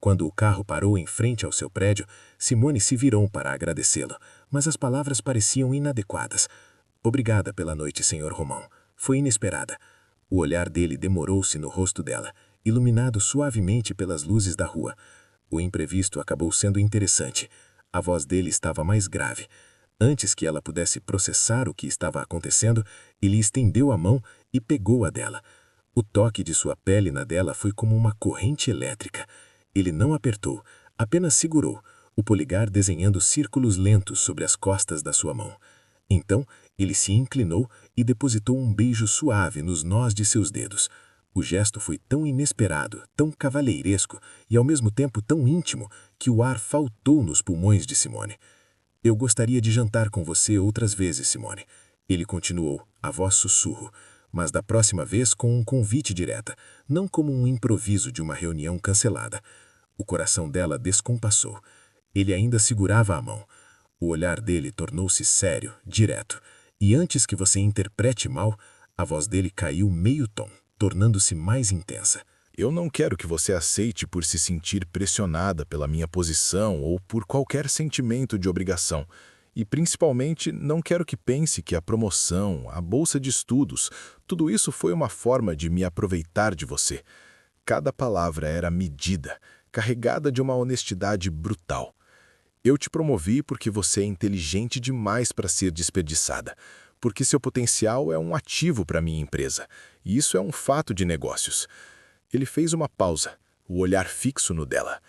Quando o carro parou em frente ao seu prédio, Simone se virou para agradecê-lo, mas as palavras pareciam inadequadas. Obrigada pela noite, Sr. Romão. Foi inesperada. O olhar dele demorou-se no rosto dela, iluminado suavemente pelas luzes da rua. O imprevisto acabou sendo interessante. A voz dele estava mais grave. Antes que ela pudesse processar o que estava acontecendo, ele estendeu a mão e pegou a dela. O toque de sua pele na dela foi como uma corrente elétrica. Ele não apertou, apenas segurou, o polegar desenhando círculos lentos sobre as costas da sua mão. Então, ele se inclinou e depositou um beijo suave nos nós de seus dedos. O gesto foi tão inesperado, tão cavalheiresco e ao mesmo tempo tão íntimo que o ar faltou nos pulmões de Simone. Eu gostaria de jantar com você outras vezes, Simone. Ele continuou, a voz sussurro, mas da próxima vez com um convite direta, não como um improviso de uma reunião cancelada. O coração dela descompassou. Ele ainda segurava a mão. O olhar dele tornou-se sério, direto. E antes que você interprete mal, a voz dele caiu meio tom, tornando-se mais intensa. Eu não quero que você aceite por se sentir pressionada pela minha posição ou por qualquer sentimento de obrigação. E, principalmente, não quero que pense que a promoção, a bolsa de estudos, tudo isso foi uma forma de me aproveitar de você. Cada palavra era medida, carregada de uma honestidade brutal. Eu te promovi porque você é inteligente demais para ser desperdiçada, porque seu potencial é um ativo para minha empresa, e isso é um fato de negócios. Ele fez uma pausa, o olhar fixo no dela.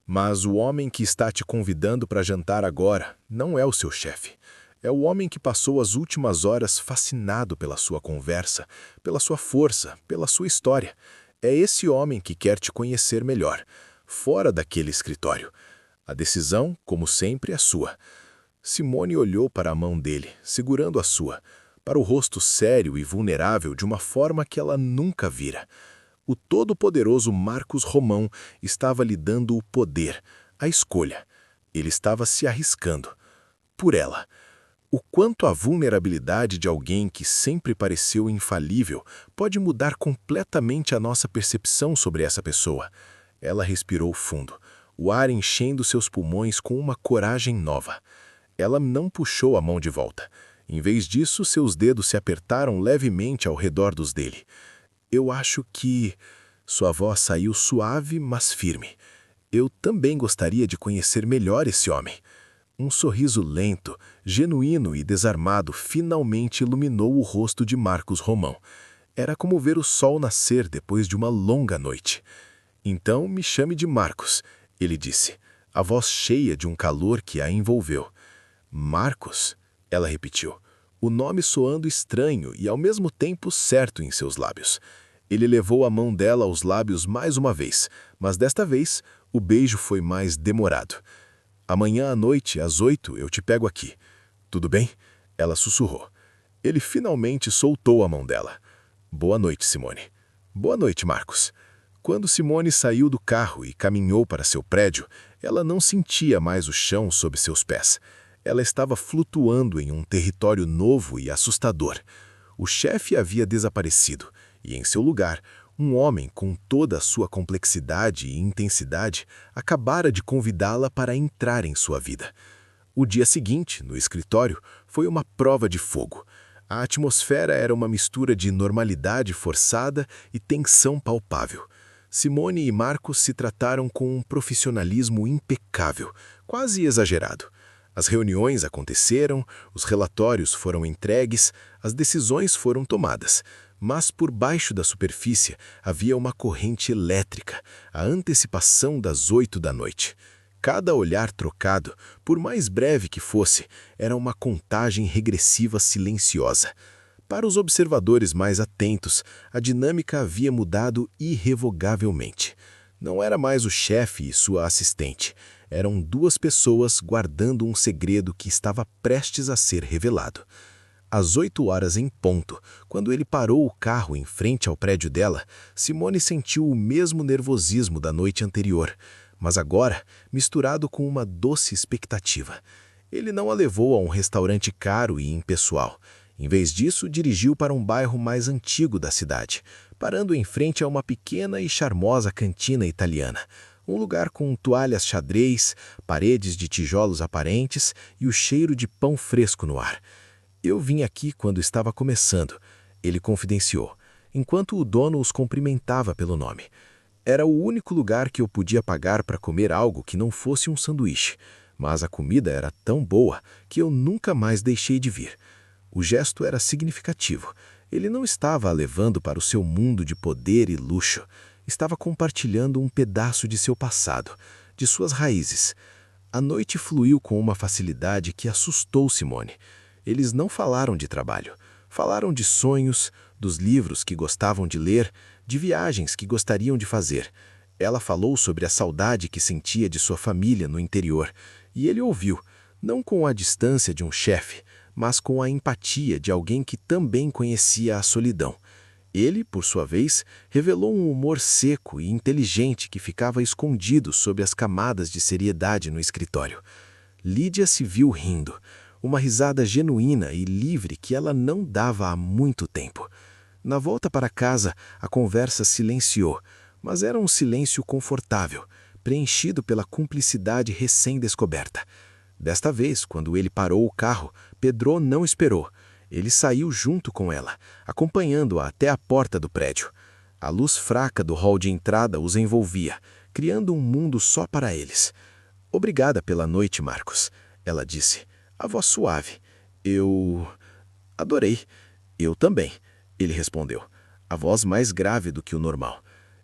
Mas o homem que está te convidando para jantar agora não é o seu chefe. É o homem que passou as últimas horas fascinado pela sua conversa, pela sua força, pela sua história. É esse homem que quer te conhecer melhor, fora daquele escritório. A decisão, como sempre, é sua. Simone olhou para a mão dele, segurando a sua, para o rosto sério e vulnerável de uma forma que ela nunca vira. O todo-poderoso Marcos Romão estava lhe dando o poder, a escolha. Ele estava se arriscando. Por ela. O quanto a vulnerabilidade de alguém que sempre pareceu infalível pode mudar completamente a nossa percepção sobre essa pessoa. Ela respirou fundo, o ar enchendo seus pulmões com uma coragem nova. Ela não puxou a mão de volta. Em vez disso, seus dedos se apertaram levemente ao redor dos dele. Eu acho que... Sua voz saiu suave, mas firme. Eu também gostaria de conhecer melhor esse homem. Um sorriso lento, genuíno e desarmado finalmente iluminou o rosto de Marcos Romão. Era como ver o sol nascer depois de uma longa noite. Então me chame de Marcos, ele disse, a voz cheia de um calor que a envolveu. Marcos? Ela repetiu, o nome soando estranho e ao mesmo tempo certo em seus lábios. Ele levou a mão dela aos lábios mais uma vez, mas desta vez o beijo foi mais demorado. Amanhã à noite, às 8, eu te pego aqui. Tudo bem? Ela sussurrou. Ele finalmente soltou a mão dela. Boa noite, Simone. Boa noite, Marcos. Quando Simone saiu do carro e caminhou para seu prédio, ela não sentia mais o chão sob seus pés. Ela estava flutuando em um território novo e assustador. O chefe havia desaparecido e, em seu lugar, um homem com toda a sua complexidade e intensidade acabara de convidá-la para entrar em sua vida. O dia seguinte, no escritório, foi uma prova de fogo. A atmosfera era uma mistura de normalidade forçada e tensão palpável. Simone e Marcos se trataram com um profissionalismo impecável, quase exagerado. As reuniões aconteceram, os relatórios foram entregues, as decisões foram tomadas. Mas por baixo da superfície havia uma corrente elétrica, a antecipação das 8 da noite. Cada olhar trocado, por mais breve que fosse, era uma contagem regressiva silenciosa. Para os observadores mais atentos, a dinâmica havia mudado irrevogavelmente. Não era mais o chefe e sua assistente. Eram duas pessoas guardando um segredo que estava prestes a ser revelado. Às 8 horas em ponto, quando ele parou o carro em frente ao prédio dela, Simone sentiu o mesmo nervosismo da noite anterior, mas agora misturado com uma doce expectativa. Ele não a levou a um restaurante caro e impessoal. Em vez disso, dirigiu para um bairro mais antigo da cidade, parando em frente a uma pequena e charmosa cantina italiana. Um lugar com toalhas xadrez, paredes de tijolos aparentes e o cheiro de pão fresco no ar. Eu vim aqui quando estava começando, ele confidenciou, enquanto o dono os cumprimentava pelo nome. Era o único lugar que eu podia pagar para comer algo que não fosse um sanduíche, mas a comida era tão boa que eu nunca mais deixei de vir. O gesto era significativo. Ele não estava a levando para o seu mundo de poder e luxo. Estava compartilhando um pedaço de seu passado, de suas raízes. A noite fluiu com uma facilidade que assustou Simone. Eles não falaram de trabalho. Falaram de sonhos, dos livros que gostavam de ler, de viagens que gostariam de fazer. Ela falou sobre a saudade que sentia de sua família no interior, e ele ouviu, não com a distância de um chefe, mas com a empatia de alguém que também conhecia a solidão. Ele, por sua vez, revelou um humor seco e inteligente que ficava escondido sob as camadas de seriedade no escritório. Lídia se viu rindo, uma risada genuína e livre que ela não dava há muito tempo. Na volta para casa, a conversa silenciou, mas era um silêncio confortável, preenchido pela cumplicidade recém-descoberta. Desta vez, quando ele parou o carro, Pedro não esperou. Ele saiu junto com ela, acompanhando-a até a porta do prédio. A luz fraca do hall de entrada os envolvia, criando um mundo só para eles. Obrigada pela noite, Marcos, ela disse, a voz suave. Eu... adorei. Eu também, ele respondeu, a voz mais grave do que o normal.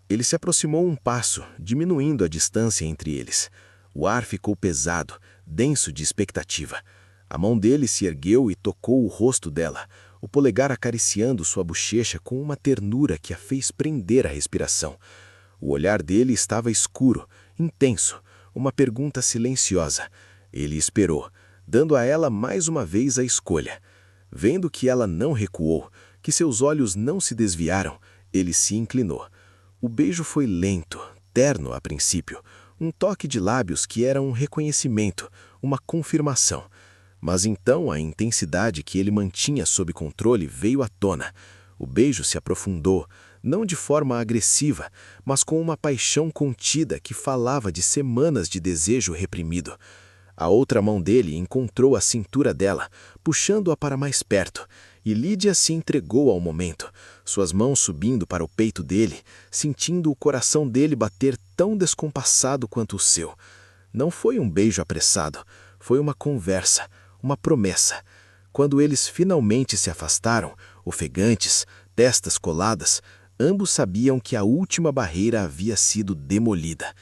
Ele se aproximou um passo, diminuindo a distância entre eles. O ar ficou pesado, denso de expectativa. A mão dele se ergueu e tocou o rosto dela, o polegar acariciando sua bochecha com uma ternura que a fez prender a respiração. O olhar dele estava escuro, intenso, uma pergunta silenciosa. Ele esperou, dando a ela mais uma vez a escolha. Vendo que ela não recuou, que seus olhos não se desviaram, ele se inclinou. O beijo foi lento, terno a princípio, um toque de lábios que era um reconhecimento, uma confirmação. Mas então a intensidade que ele mantinha sob controle veio à tona. O beijo se aprofundou, não de forma agressiva, mas com uma paixão contida que falava de semanas de desejo reprimido. A outra mão dele encontrou a cintura dela, puxando-a para mais perto, e Lídia se entregou ao momento, suas mãos subindo para o peito dele, sentindo o coração dele bater tão descompassado quanto o seu. Não foi um beijo apressado, foi uma conversa, uma promessa. Quando eles finalmente se afastaram, ofegantes, testas coladas, Ambos sabiam que a última barreira havia sido demolida.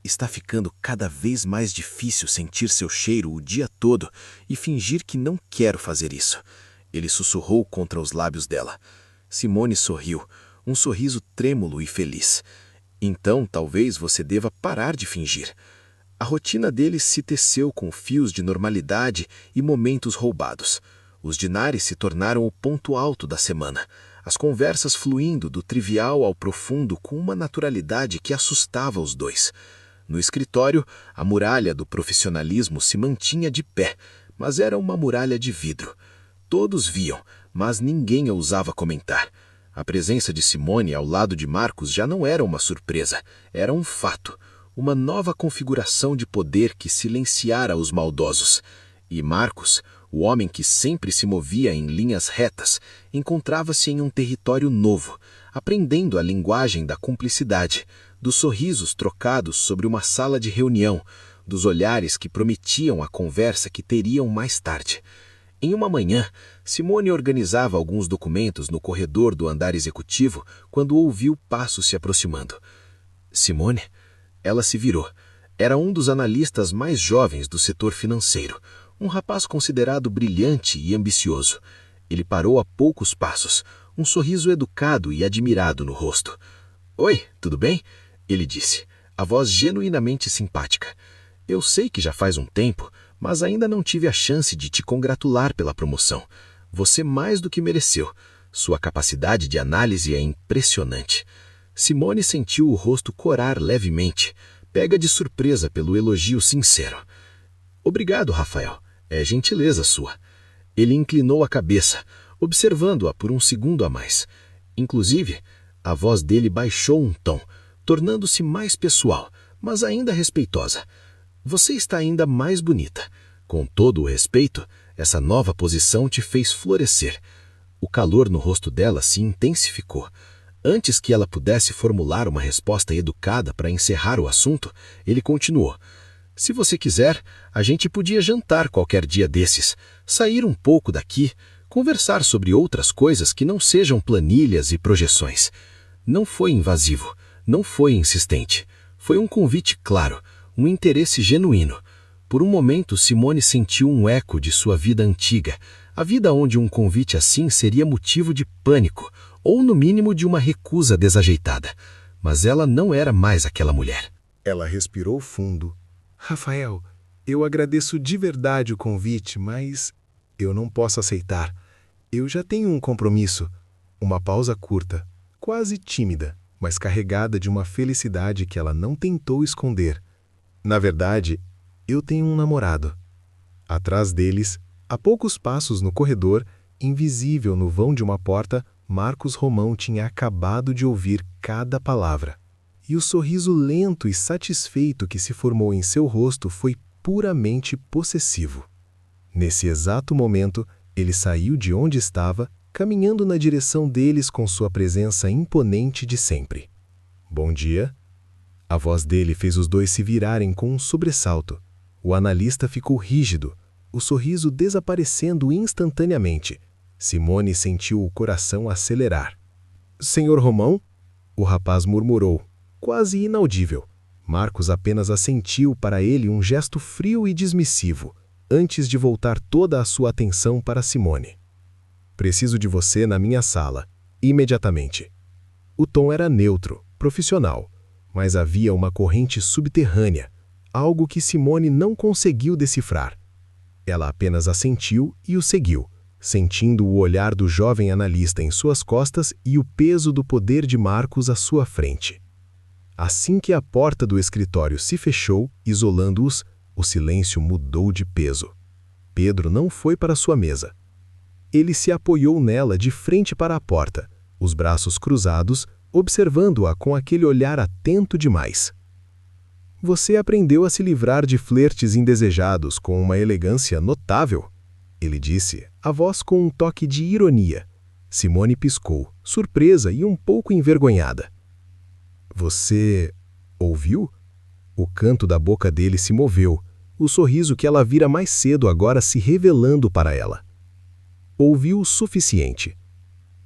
Está ficando cada vez mais difícil sentir seu cheiro o dia todo e fingir que não quero fazer isso. Ele sussurrou contra os lábios dela. Simone sorriu, um sorriso trêmulo e feliz. Então, talvez você deva parar de fingir. A rotina deles se teceu com fios de normalidade e momentos roubados. Os dinares se tornaram o ponto alto da semana, as conversas fluindo do trivial ao profundo com uma naturalidade que assustava os dois. No escritório, a muralha do profissionalismo se mantinha de pé, mas era uma muralha de vidro. Todos viam, mas ninguém ousava comentar. A presença de Simone ao lado de Marcos já não era uma surpresa, era um fato, uma nova configuração de poder que silenciara os maldosos. E Marcos, o homem que sempre se movia em linhas retas, encontrava-se em um território novo, aprendendo a linguagem da cumplicidade, dos sorrisos trocados sobre uma sala de reunião, dos olhares que prometiam a conversa que teriam mais tarde. Em uma manhã, Simone organizava alguns documentos no corredor do andar executivo quando ouviu passos se aproximando. Simone? Ela se virou. Era um dos analistas mais jovens do setor financeiro, um rapaz considerado brilhante e ambicioso. Ele parou a poucos passos, um sorriso educado e admirado no rosto. "Oi, tudo bem?" ele disse, a voz genuinamente simpática. "Eu sei que já faz um tempo, mas ainda não tive a chance de te congratular pela promoção. Você mais do que mereceu. Sua capacidade de análise é impressionante." Simone sentiu o rosto corar levemente, pega de surpresa pelo elogio sincero. "Obrigado, Rafael. É gentileza sua." Ele inclinou a cabeça, observando-a por um segundo a mais. Inclusive, a voz dele baixou um tom, tornando-se mais pessoal, mas ainda respeitosa. "Você está ainda mais bonita. Com todo o respeito, essa nova posição te fez florescer." O calor no rosto dela se intensificou. Antes que ela pudesse formular uma resposta educada para encerrar o assunto, ele continuou. "Se você quiser, a gente podia jantar qualquer dia desses, sair um pouco daqui, conversar sobre outras coisas que não sejam planilhas e projeções." Não foi invasivo, não foi insistente. Foi um convite claro, um interesse genuíno. Por um momento, Simone sentiu um eco de sua vida antiga, a vida onde um convite assim seria motivo de pânico, ou no mínimo de uma recusa desajeitada. Mas ela não era mais aquela mulher. Ela respirou fundo. "Rafael, eu agradeço de verdade o convite, mas eu não posso aceitar. Eu já tenho um compromisso." Uma pausa curta, quase tímida, mas carregada de uma felicidade que ela não tentou esconder. "Na verdade, eu tenho um namorado." Atrás deles, a poucos passos no corredor, invisível no vão de uma porta, Marcos Romão tinha acabado de ouvir cada palavra. E o sorriso lento e satisfeito que se formou em seu rosto foi puramente possessivo. Nesse exato momento, ele saiu de onde estava, caminhando na direção deles com sua presença imponente de sempre. "Bom dia." A voz dele fez os dois se virarem com um sobressalto. O analista ficou rígido, o sorriso desaparecendo instantaneamente. Simone sentiu o coração acelerar. "Senhor Romão?" O rapaz murmurou, quase inaudível. Marcos apenas assentiu para ele um gesto frio e dismissivo, antes de voltar toda a sua atenção para Simone. "Preciso de você na minha sala, imediatamente." O tom era neutro, profissional, mas havia uma corrente subterrânea, algo que Simone não conseguiu decifrar. Ela apenas assentiu e o seguiu, sentindo o olhar do jovem analista em suas costas e o peso do poder de Marcos à sua frente. Assim que a porta do escritório se fechou, isolando-os, o silêncio mudou de peso. Pedro não foi para sua mesa. Ele se apoiou nela de frente para a porta, os braços cruzados, observando-a com aquele olhar atento demais. "Você aprendeu a se livrar de flertes indesejados com uma elegância notável," ele disse, a voz com um toque de ironia. Simone piscou, surpresa e um pouco envergonhada. "Você ouviu?" O canto da boca dele se moveu, o sorriso que ela vira mais cedo agora se revelando para ela. "Ouviu o suficiente."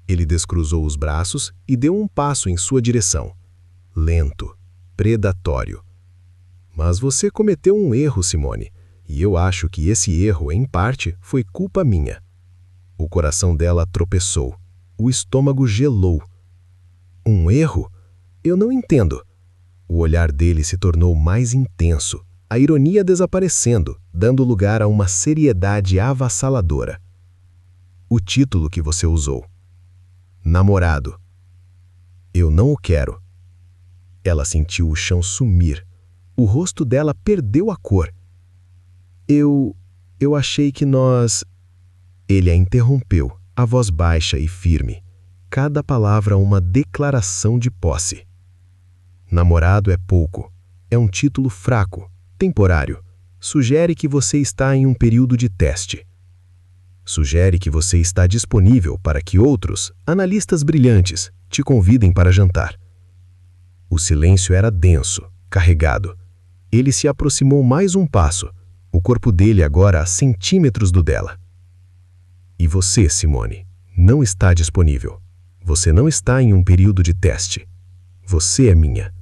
Ele descruzou os braços e deu um passo em sua direção. Lento, predatório. Mas você cometeu um erro, Simone, e eu acho que esse erro, em parte, foi culpa minha. O coração dela tropeçou. O estômago gelou. Um erro? Eu não entendo. O olhar dele se tornou mais intenso, a ironia desaparecendo, dando lugar a uma seriedade avassaladora. O título que você usou. Namorado. Eu não o quero. Ela sentiu o chão sumir. O rosto dela perdeu a cor. Eu achei que nós... Ele a interrompeu, a voz baixa e firme. Cada palavra uma declaração de posse. Namorado é pouco. É um título fraco, temporário. Sugere que você está em um período de teste. Sugere que você está disponível para que outros, analistas brilhantes, te convidem para jantar. O silêncio era denso, carregado. Ele se aproximou mais um passo, o corpo dele agora a centímetros do dela. E você, Simone, não está disponível. Você não está em um período de teste. Você é minha.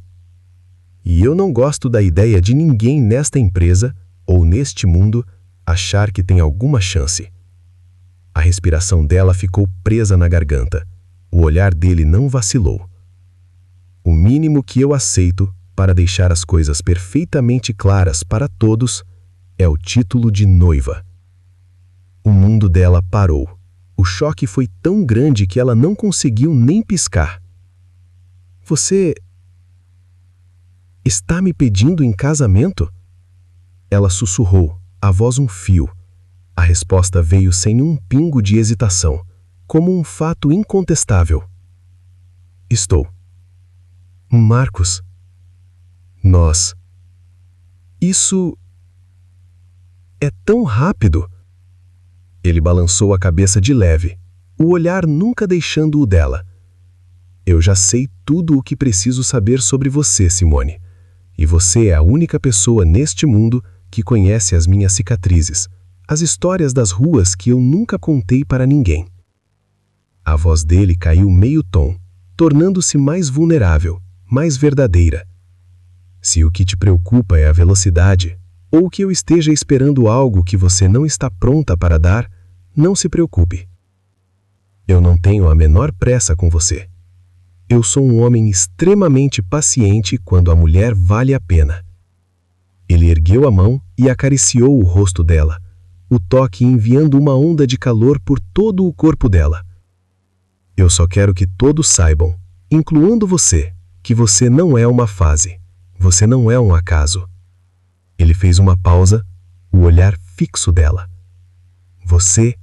E eu não gosto da ideia de ninguém nesta empresa ou neste mundo achar que tem alguma chance. A respiração dela ficou presa na garganta. O olhar dele não vacilou. O mínimo que eu aceito para deixar as coisas perfeitamente claras para todos é o título de noiva. O mundo dela parou. O choque foi tão grande que ela não conseguiu nem piscar. Você está me pedindo em casamento? Ela sussurrou, a voz um fio. A resposta veio sem um pingo de hesitação, como um fato incontestável. Estou. Marcos. Nós. Isso é tão rápido. Ele balançou a cabeça de leve, o olhar nunca deixando-o dela. Eu já sei tudo o que preciso saber sobre você, Simone. E você é a única pessoa neste mundo que conhece as minhas cicatrizes, as histórias das ruas que eu nunca contei para ninguém. A voz dele caiu meio tom, tornando-se mais vulnerável, mais verdadeira. Se o que te preocupa é a velocidade, ou que eu esteja esperando algo que você não está pronta para dar, não se preocupe. Eu não tenho a menor pressa com você. Eu sou um homem extremamente paciente quando a mulher vale a pena. Ele ergueu a mão e acariciou o rosto dela, o toque enviando uma onda de calor por todo o corpo dela. Eu só quero que todos saibam, incluindo você, que você não é uma fase. Você não é um acaso. Ele fez uma pausa, o olhar fixo dela. Você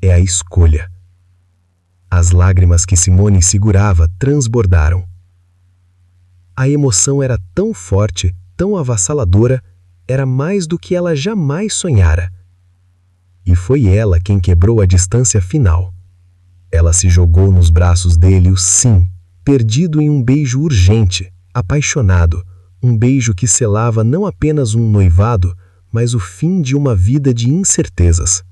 é a escolha. As lágrimas que Simone segurava transbordaram. A emoção era tão forte, tão avassaladora, era mais do que ela jamais sonhara. E foi ela quem quebrou a distância final. Ela se jogou nos braços dele, o sim, perdido em um beijo urgente, apaixonado, um beijo que selava não apenas um noivado, mas o fim de uma vida de incertezas.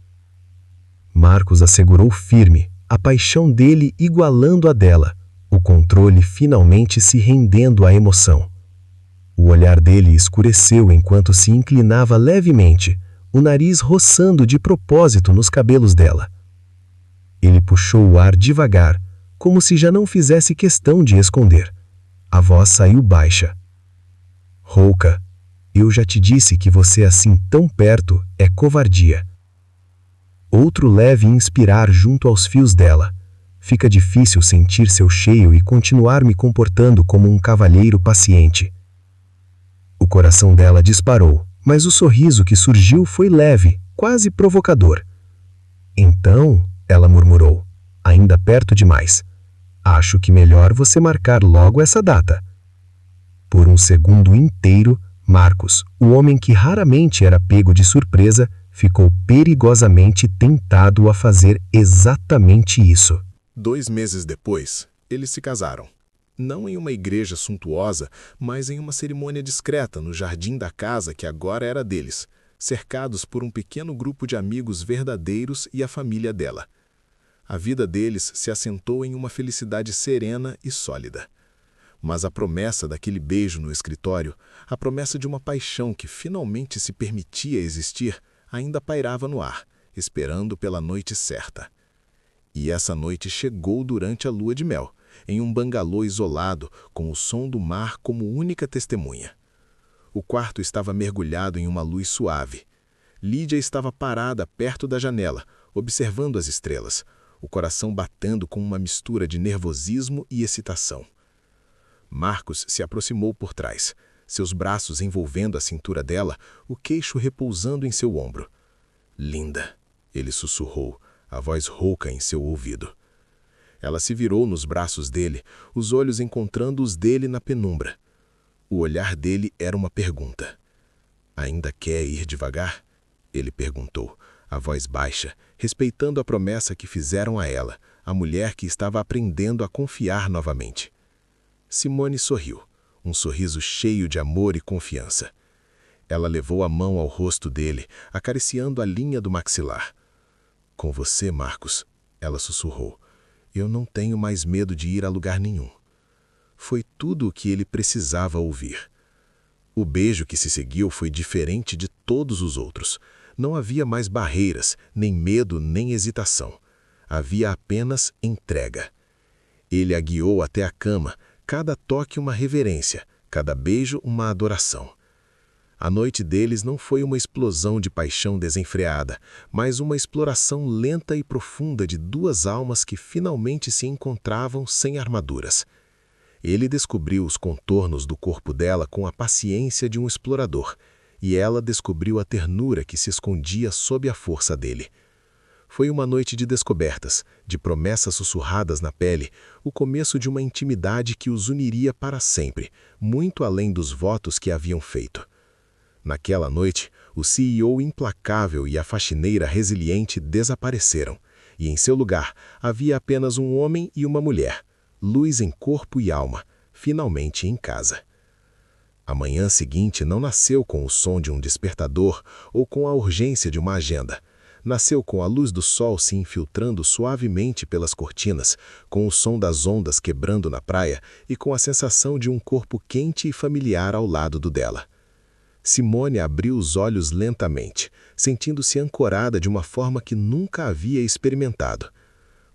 Marcos a segurou firme, a paixão dele igualando a dela, o controle finalmente se rendendo à emoção. O olhar dele escureceu enquanto se inclinava levemente, o nariz roçando de propósito nos cabelos dela. Ele puxou o ar devagar, como se já não fizesse questão de esconder. A voz saiu baixa. Rouca, eu já te disse que você assim tão perto é covardia. Outro leve inspirar junto aos fios dela. Fica difícil sentir seu cheio e continuar me comportando como um cavalheiro paciente. O coração dela disparou, mas o sorriso que surgiu foi leve, quase provocador. Então, ela murmurou, ainda perto demais. Acho que melhor você marcar logo essa data. Por um segundo inteiro, Marcos, o homem que raramente era pego de surpresa, ficou perigosamente tentado a fazer exatamente isso. 2 meses depois, eles se casaram. Não em uma igreja suntuosa, mas em uma cerimônia discreta no jardim da casa que agora era deles, cercados por um pequeno grupo de amigos verdadeiros e a família dela. A vida deles se assentou em uma felicidade serena e sólida. Mas a promessa daquele beijo no escritório, a promessa de uma paixão que finalmente se permitia existir, ainda pairava no ar, esperando pela noite certa. E essa noite chegou durante a lua de mel, em um bangalô isolado, com o som do mar como única testemunha. O quarto estava mergulhado em uma luz suave. Lídia estava parada perto da janela, observando as estrelas, o coração batendo com uma mistura de nervosismo e excitação. Marcos se aproximou por trás, seus braços envolvendo a cintura dela, o queixo repousando em seu ombro. «Linda», ele sussurrou, a voz rouca em seu ouvido. Ela se virou nos braços dele, os olhos encontrando os dele na penumbra. O olhar dele era uma pergunta. «Ainda quer ir devagar?» Ele perguntou, a voz baixa, respeitando a promessa que fizeram a ela, a mulher que estava aprendendo a confiar novamente. Simone sorriu, um sorriso cheio de amor e confiança. Ela levou a mão ao rosto dele, acariciando a linha do maxilar. «Com você, Marcos», ela sussurrou, «eu não tenho mais medo de ir a lugar nenhum». Foi tudo o que ele precisava ouvir. O beijo que se seguiu foi diferente de todos os outros. Não havia mais barreiras, nem medo, nem hesitação. Havia apenas entrega. Ele a guiou até a cama, cada toque uma reverência, cada beijo uma adoração. A noite deles não foi uma explosão de paixão desenfreada, mas uma exploração lenta e profunda de duas almas que finalmente se encontravam sem armaduras. Ele descobriu os contornos do corpo dela com a paciência de um explorador, e ela descobriu a ternura que se escondia sob a força dele. Foi uma noite de descobertas, de promessas sussurradas na pele, o começo de uma intimidade que os uniria para sempre, muito além dos votos que haviam feito. Naquela noite, o CEO implacável e a faxineira resiliente desapareceram, e em seu lugar havia apenas um homem e uma mulher, luz em corpo e alma, finalmente em casa. A manhã seguinte não nasceu com o som de um despertador ou com a urgência de uma agenda. Nasceu com a luz do sol se infiltrando suavemente pelas cortinas, com o som das ondas quebrando na praia e com a sensação de um corpo quente e familiar ao lado do dela. Simone abriu os olhos lentamente, sentindo-se ancorada de uma forma que nunca havia experimentado.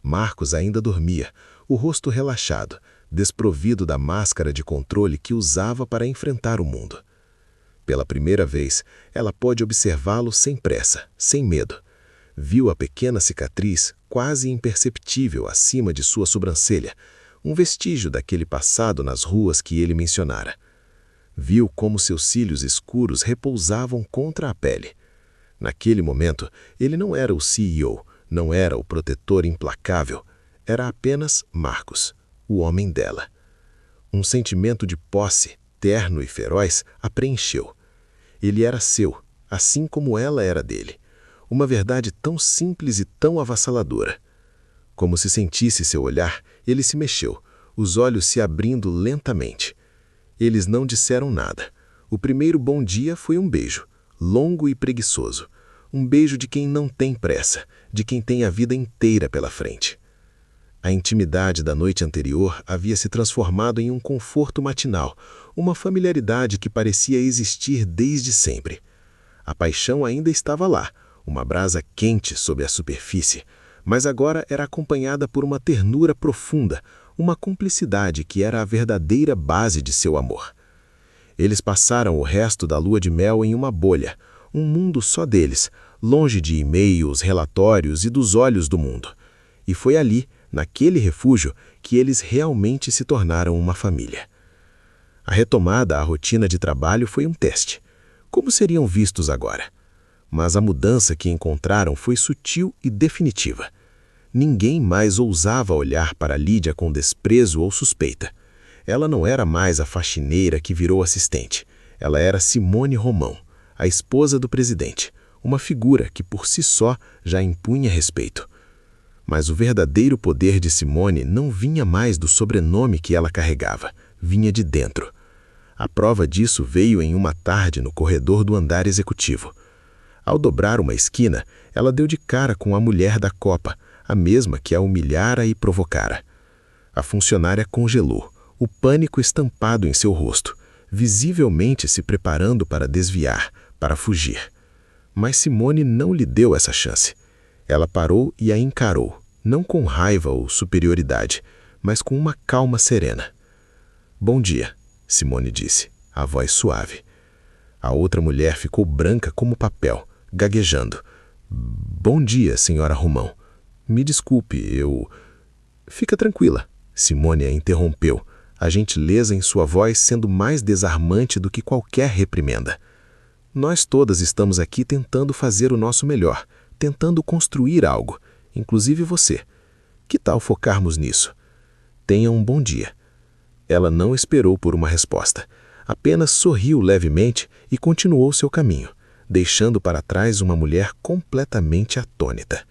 Marcos ainda dormia, o rosto relaxado, desprovido da máscara de controle que usava para enfrentar o mundo. Pela primeira vez, ela pôde observá-lo sem pressa, sem medo. Viu a pequena cicatriz, quase imperceptível acima de sua sobrancelha, um vestígio daquele passado nas ruas que ele mencionara. Viu como seus cílios escuros repousavam contra a pele. Naquele momento, ele não era o CEO, não era o protetor implacável, era apenas Marcos, o homem dela. Um sentimento de posse, terno e feroz, a preencheu. Ele era seu, assim como ela era dele. Uma verdade tão simples e tão avassaladora. Como se sentisse seu olhar, ele se mexeu, os olhos se abrindo lentamente. Eles não disseram nada. O primeiro bom dia foi um beijo, longo e preguiçoso. Um beijo de quem não tem pressa, de quem tem a vida inteira pela frente. A intimidade da noite anterior havia se transformado em um conforto matinal, uma familiaridade que parecia existir desde sempre. A paixão ainda estava lá, uma brasa quente sob a superfície, mas agora era acompanhada por uma ternura profunda, uma cumplicidade que era a verdadeira base de seu amor. Eles passaram o resto da lua de mel em uma bolha, um mundo só deles, longe de e-mails, relatórios e dos olhos do mundo. E foi ali, naquele refúgio, que eles realmente se tornaram uma família. A retomada à rotina de trabalho foi um teste. Como seriam vistos agora? Mas a mudança que encontraram foi sutil e definitiva. Ninguém mais ousava olhar para Lídia com desprezo ou suspeita. Ela não era mais a faxineira que virou assistente. Ela era Simone Romão, a esposa do presidente, uma figura que por si só já impunha respeito. Mas o verdadeiro poder de Simone não vinha mais do sobrenome que ela carregava, vinha de dentro. A prova disso veio em uma tarde no corredor do andar executivo. Ao dobrar uma esquina, ela deu de cara com a mulher da copa, a mesma que a humilhara e provocara. A funcionária congelou, o pânico estampado em seu rosto, visivelmente se preparando para desviar, para fugir. Mas Simone não lhe deu essa chance. Ela parou e a encarou, não com raiva ou superioridade, mas com uma calma serena. "Bom dia", Simone disse, a voz suave. A outra mulher ficou branca como papel, gaguejando. "Bom dia, senhora Romão. Me desculpe, eu..." "Fica tranquila", Simone a interrompeu, a gentileza em sua voz sendo mais desarmante do que qualquer reprimenda. "Nós todas estamos aqui tentando fazer o nosso melhor, tentando construir algo, inclusive você. Que tal focarmos nisso? Tenha um bom dia." Ela não esperou por uma resposta. Apenas sorriu levemente e continuou seu caminho, deixando para trás uma mulher completamente atônita.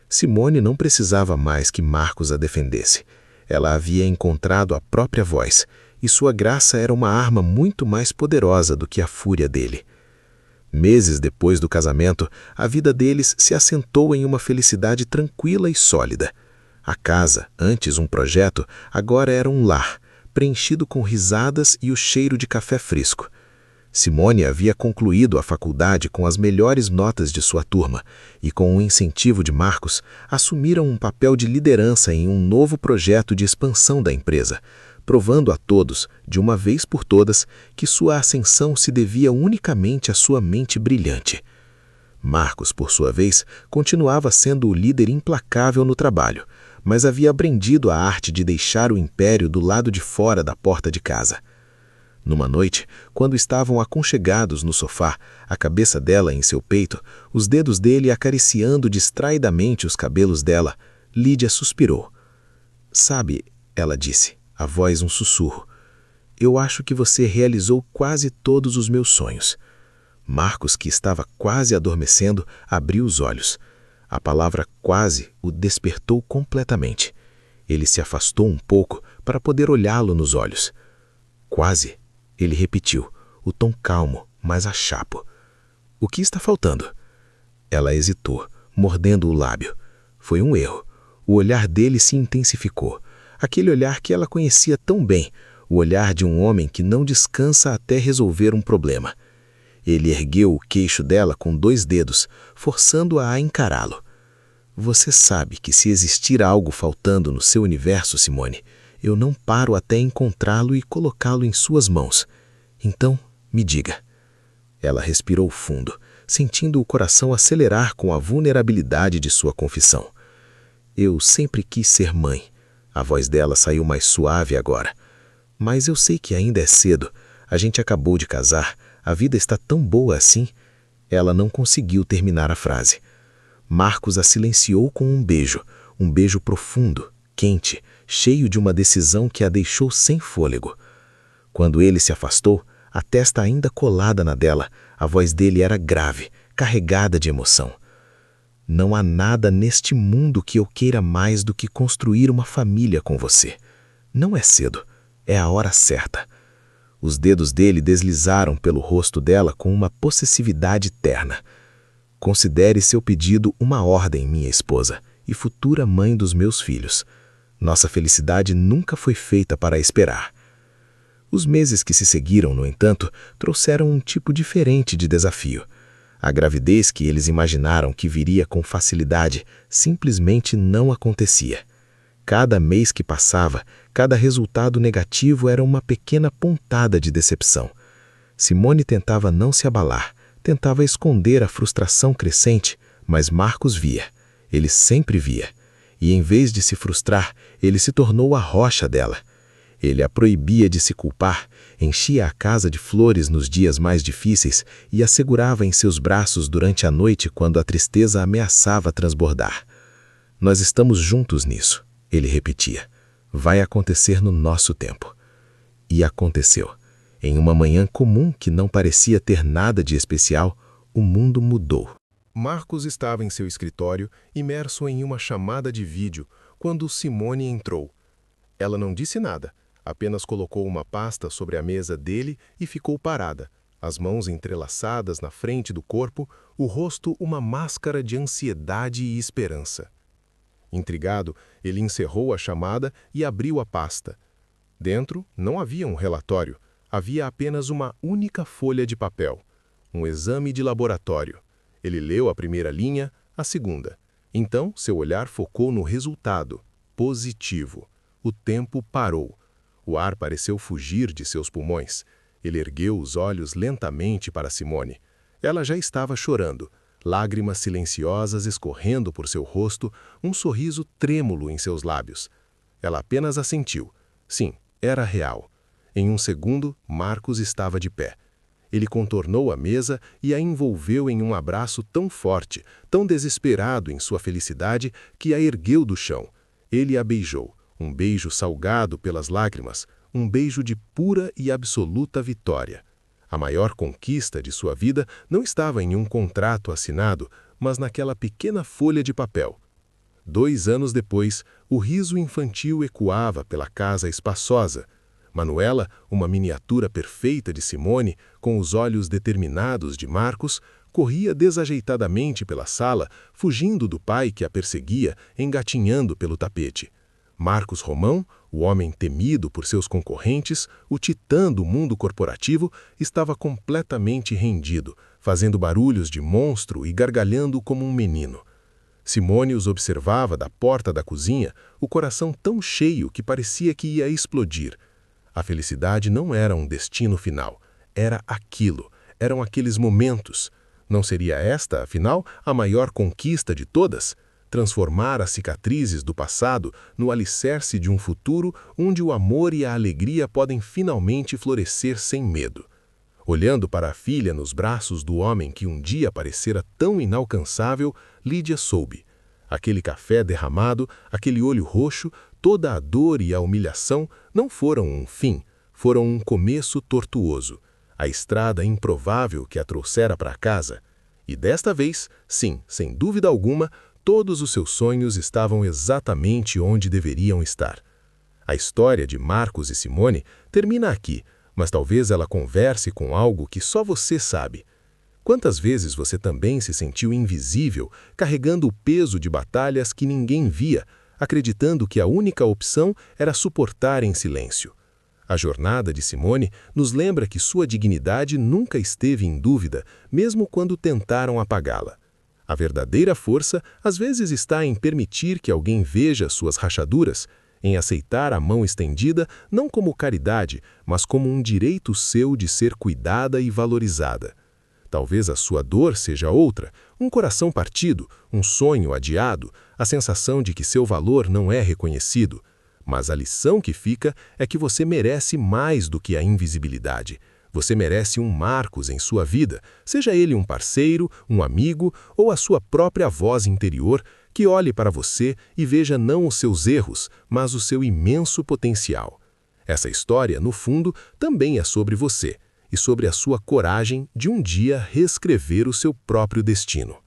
Simone não precisava mais que Marcos a defendesse. Ela havia encontrado a própria voz, e sua graça era uma arma muito mais poderosa do que a fúria dele. Meses depois do casamento, a vida deles se assentou em uma felicidade tranquila e sólida. A casa, antes um projeto, agora era um lar, preenchido com risadas e o cheiro de café fresco. Simone havia concluído a faculdade com as melhores notas de sua turma e, com o incentivo de Marcos, assumiram um papel de liderança em um novo projeto de expansão da empresa, provando a todos, de uma vez por todas, que sua ascensão se devia unicamente à sua mente brilhante. Marcos, por sua vez, continuava sendo o líder implacável no trabalho, mas havia aprendido a arte de deixar o império do lado de fora da porta de casa. Numa noite, quando estavam aconchegados no sofá, a cabeça dela em seu peito, os dedos dele acariciando distraidamente os cabelos dela, Lídia suspirou. "Sabe", ela disse, a voz um sussurro, "eu acho que você realizou quase todos os meus sonhos." Marcos, que estava quase adormecendo, abriu os olhos. A palavra quase o despertou completamente. Ele se afastou um pouco para poder olhá-lo nos olhos. "Quase", ele repetiu, o tom calmo, mas a chapo. "O que está faltando?" Ela hesitou, mordendo o lábio. Foi um erro. O olhar dele se intensificou. Aquele olhar que ela conhecia tão bem, o olhar de um homem que não descansa até resolver um problema. Ele ergueu o queixo dela com 2 dedos, forçando-a a encará-lo. "Você sabe que se existir algo faltando no seu universo, Simone, eu não paro até encontrá-lo e colocá-lo em suas mãos. Então, me diga." Ela respirou fundo, sentindo o coração acelerar com a vulnerabilidade de sua confissão. "Eu sempre quis ser mãe." A voz dela saiu mais suave agora. "Mas eu sei que ainda é cedo. A gente acabou de casar. A vida está tão boa assim." Ela não conseguiu terminar a frase. Marcos a silenciou com um beijo profundo, quente, cheio de uma decisão que a deixou sem fôlego. Quando ele se afastou, a testa ainda colada na dela, a voz dele era grave, carregada de emoção. "Não há nada neste mundo que eu queira mais do que construir uma família com você. Não é cedo, é a hora certa." Os dedos dele deslizaram pelo rosto dela com uma possessividade terna. "Considere seu pedido uma ordem, minha esposa, e futura mãe dos meus filhos. Nossa felicidade nunca foi feita para esperar." Os meses que se seguiram, no entanto, trouxeram um tipo diferente de desafio. A gravidez que eles imaginaram que viria com facilidade simplesmente não acontecia. Cada mês que passava, cada resultado negativo era uma pequena pontada de decepção. Simone tentava não se abalar, tentava esconder a frustração crescente, mas Marcos via. Ele sempre via. E em vez de se frustrar, ele se tornou a rocha dela. Ele a proibia de se culpar, enchia a casa de flores nos dias mais difíceis e a segurava em seus braços durante a noite quando a tristeza ameaçava transbordar. "Nós estamos juntos nisso", ele repetia. "Vai acontecer no nosso tempo." E aconteceu. Em uma manhã comum que não parecia ter nada de especial, o mundo mudou. Marcos estava em seu escritório, imerso em uma chamada de vídeo, quando Simone entrou. Ela não disse nada, apenas colocou uma pasta sobre a mesa dele e ficou parada, as mãos entrelaçadas na frente do corpo, o rosto uma máscara de ansiedade e esperança. Intrigado, ele encerrou a chamada e abriu a pasta. Dentro não havia um relatório, havia apenas uma única folha de papel. Um exame de laboratório. Ele leu a primeira linha, a segunda. Então, seu olhar focou no resultado. Positivo. O tempo parou. O ar pareceu fugir de seus pulmões. Ele ergueu os olhos lentamente para Simone. Ela já estava chorando, lágrimas silenciosas escorrendo por seu rosto, um sorriso trêmulo em seus lábios. Ela apenas assentiu. Sim, era real. Em um segundo, Marcos estava de pé. Ele contornou a mesa e a envolveu em um abraço tão forte, tão desesperado em sua felicidade, que a ergueu do chão. Ele a beijou, um beijo salgado pelas lágrimas, um beijo de pura e absoluta vitória. A maior conquista de sua vida não estava em um contrato assinado, mas naquela pequena folha de papel. 2 anos depois, o riso infantil ecoava pela casa espaçosa. Manuela, uma miniatura perfeita de Simone, com os olhos determinados de Marcos, corria desajeitadamente pela sala, fugindo do pai que a perseguia, engatinhando pelo tapete. Marcos Romão, o homem temido por seus concorrentes, o titã do mundo corporativo, estava completamente rendido, fazendo barulhos de monstro e gargalhando como um menino. Simone os observava da porta da cozinha, o coração tão cheio que parecia que ia explodir. A felicidade não era um destino final, era aquilo, eram aqueles momentos. Não seria esta, afinal, a maior conquista de todas? Transformar as cicatrizes do passado no alicerce de um futuro onde o amor e a alegria podem finalmente florescer sem medo. Olhando para a filha nos braços do homem que um dia parecera tão inalcançável, Lídia soube. Aquele café derramado, aquele olho roxo, toda a dor e a humilhação não foram um fim, foram um começo tortuoso, a estrada improvável que a trouxera para casa. E desta vez, sim, sem dúvida alguma, todos os seus sonhos estavam exatamente onde deveriam estar. A história de Marcos e Simone termina aqui, mas talvez ela converse com algo que só você sabe. Quantas vezes você também se sentiu invisível, carregando o peso de batalhas que ninguém via, acreditando que a única opção era suportar em silêncio? A jornada de Simone nos lembra que sua dignidade nunca esteve em dúvida, mesmo quando tentaram apagá-la. A verdadeira força às vezes está em permitir que alguém veja suas rachaduras, em aceitar a mão estendida não como caridade, mas como um direito seu de ser cuidada e valorizada. Talvez a sua dor seja outra, um coração partido, um sonho adiado, a sensação de que seu valor não é reconhecido. Mas a lição que fica é que você merece mais do que a invisibilidade. Você merece um Marcos em sua vida, seja ele um parceiro, um amigo ou a sua própria voz interior, que olhe para você e veja não os seus erros, mas o seu imenso potencial. Essa história, no fundo, também é sobre você e sobre a sua coragem de um dia reescrever o seu próprio destino.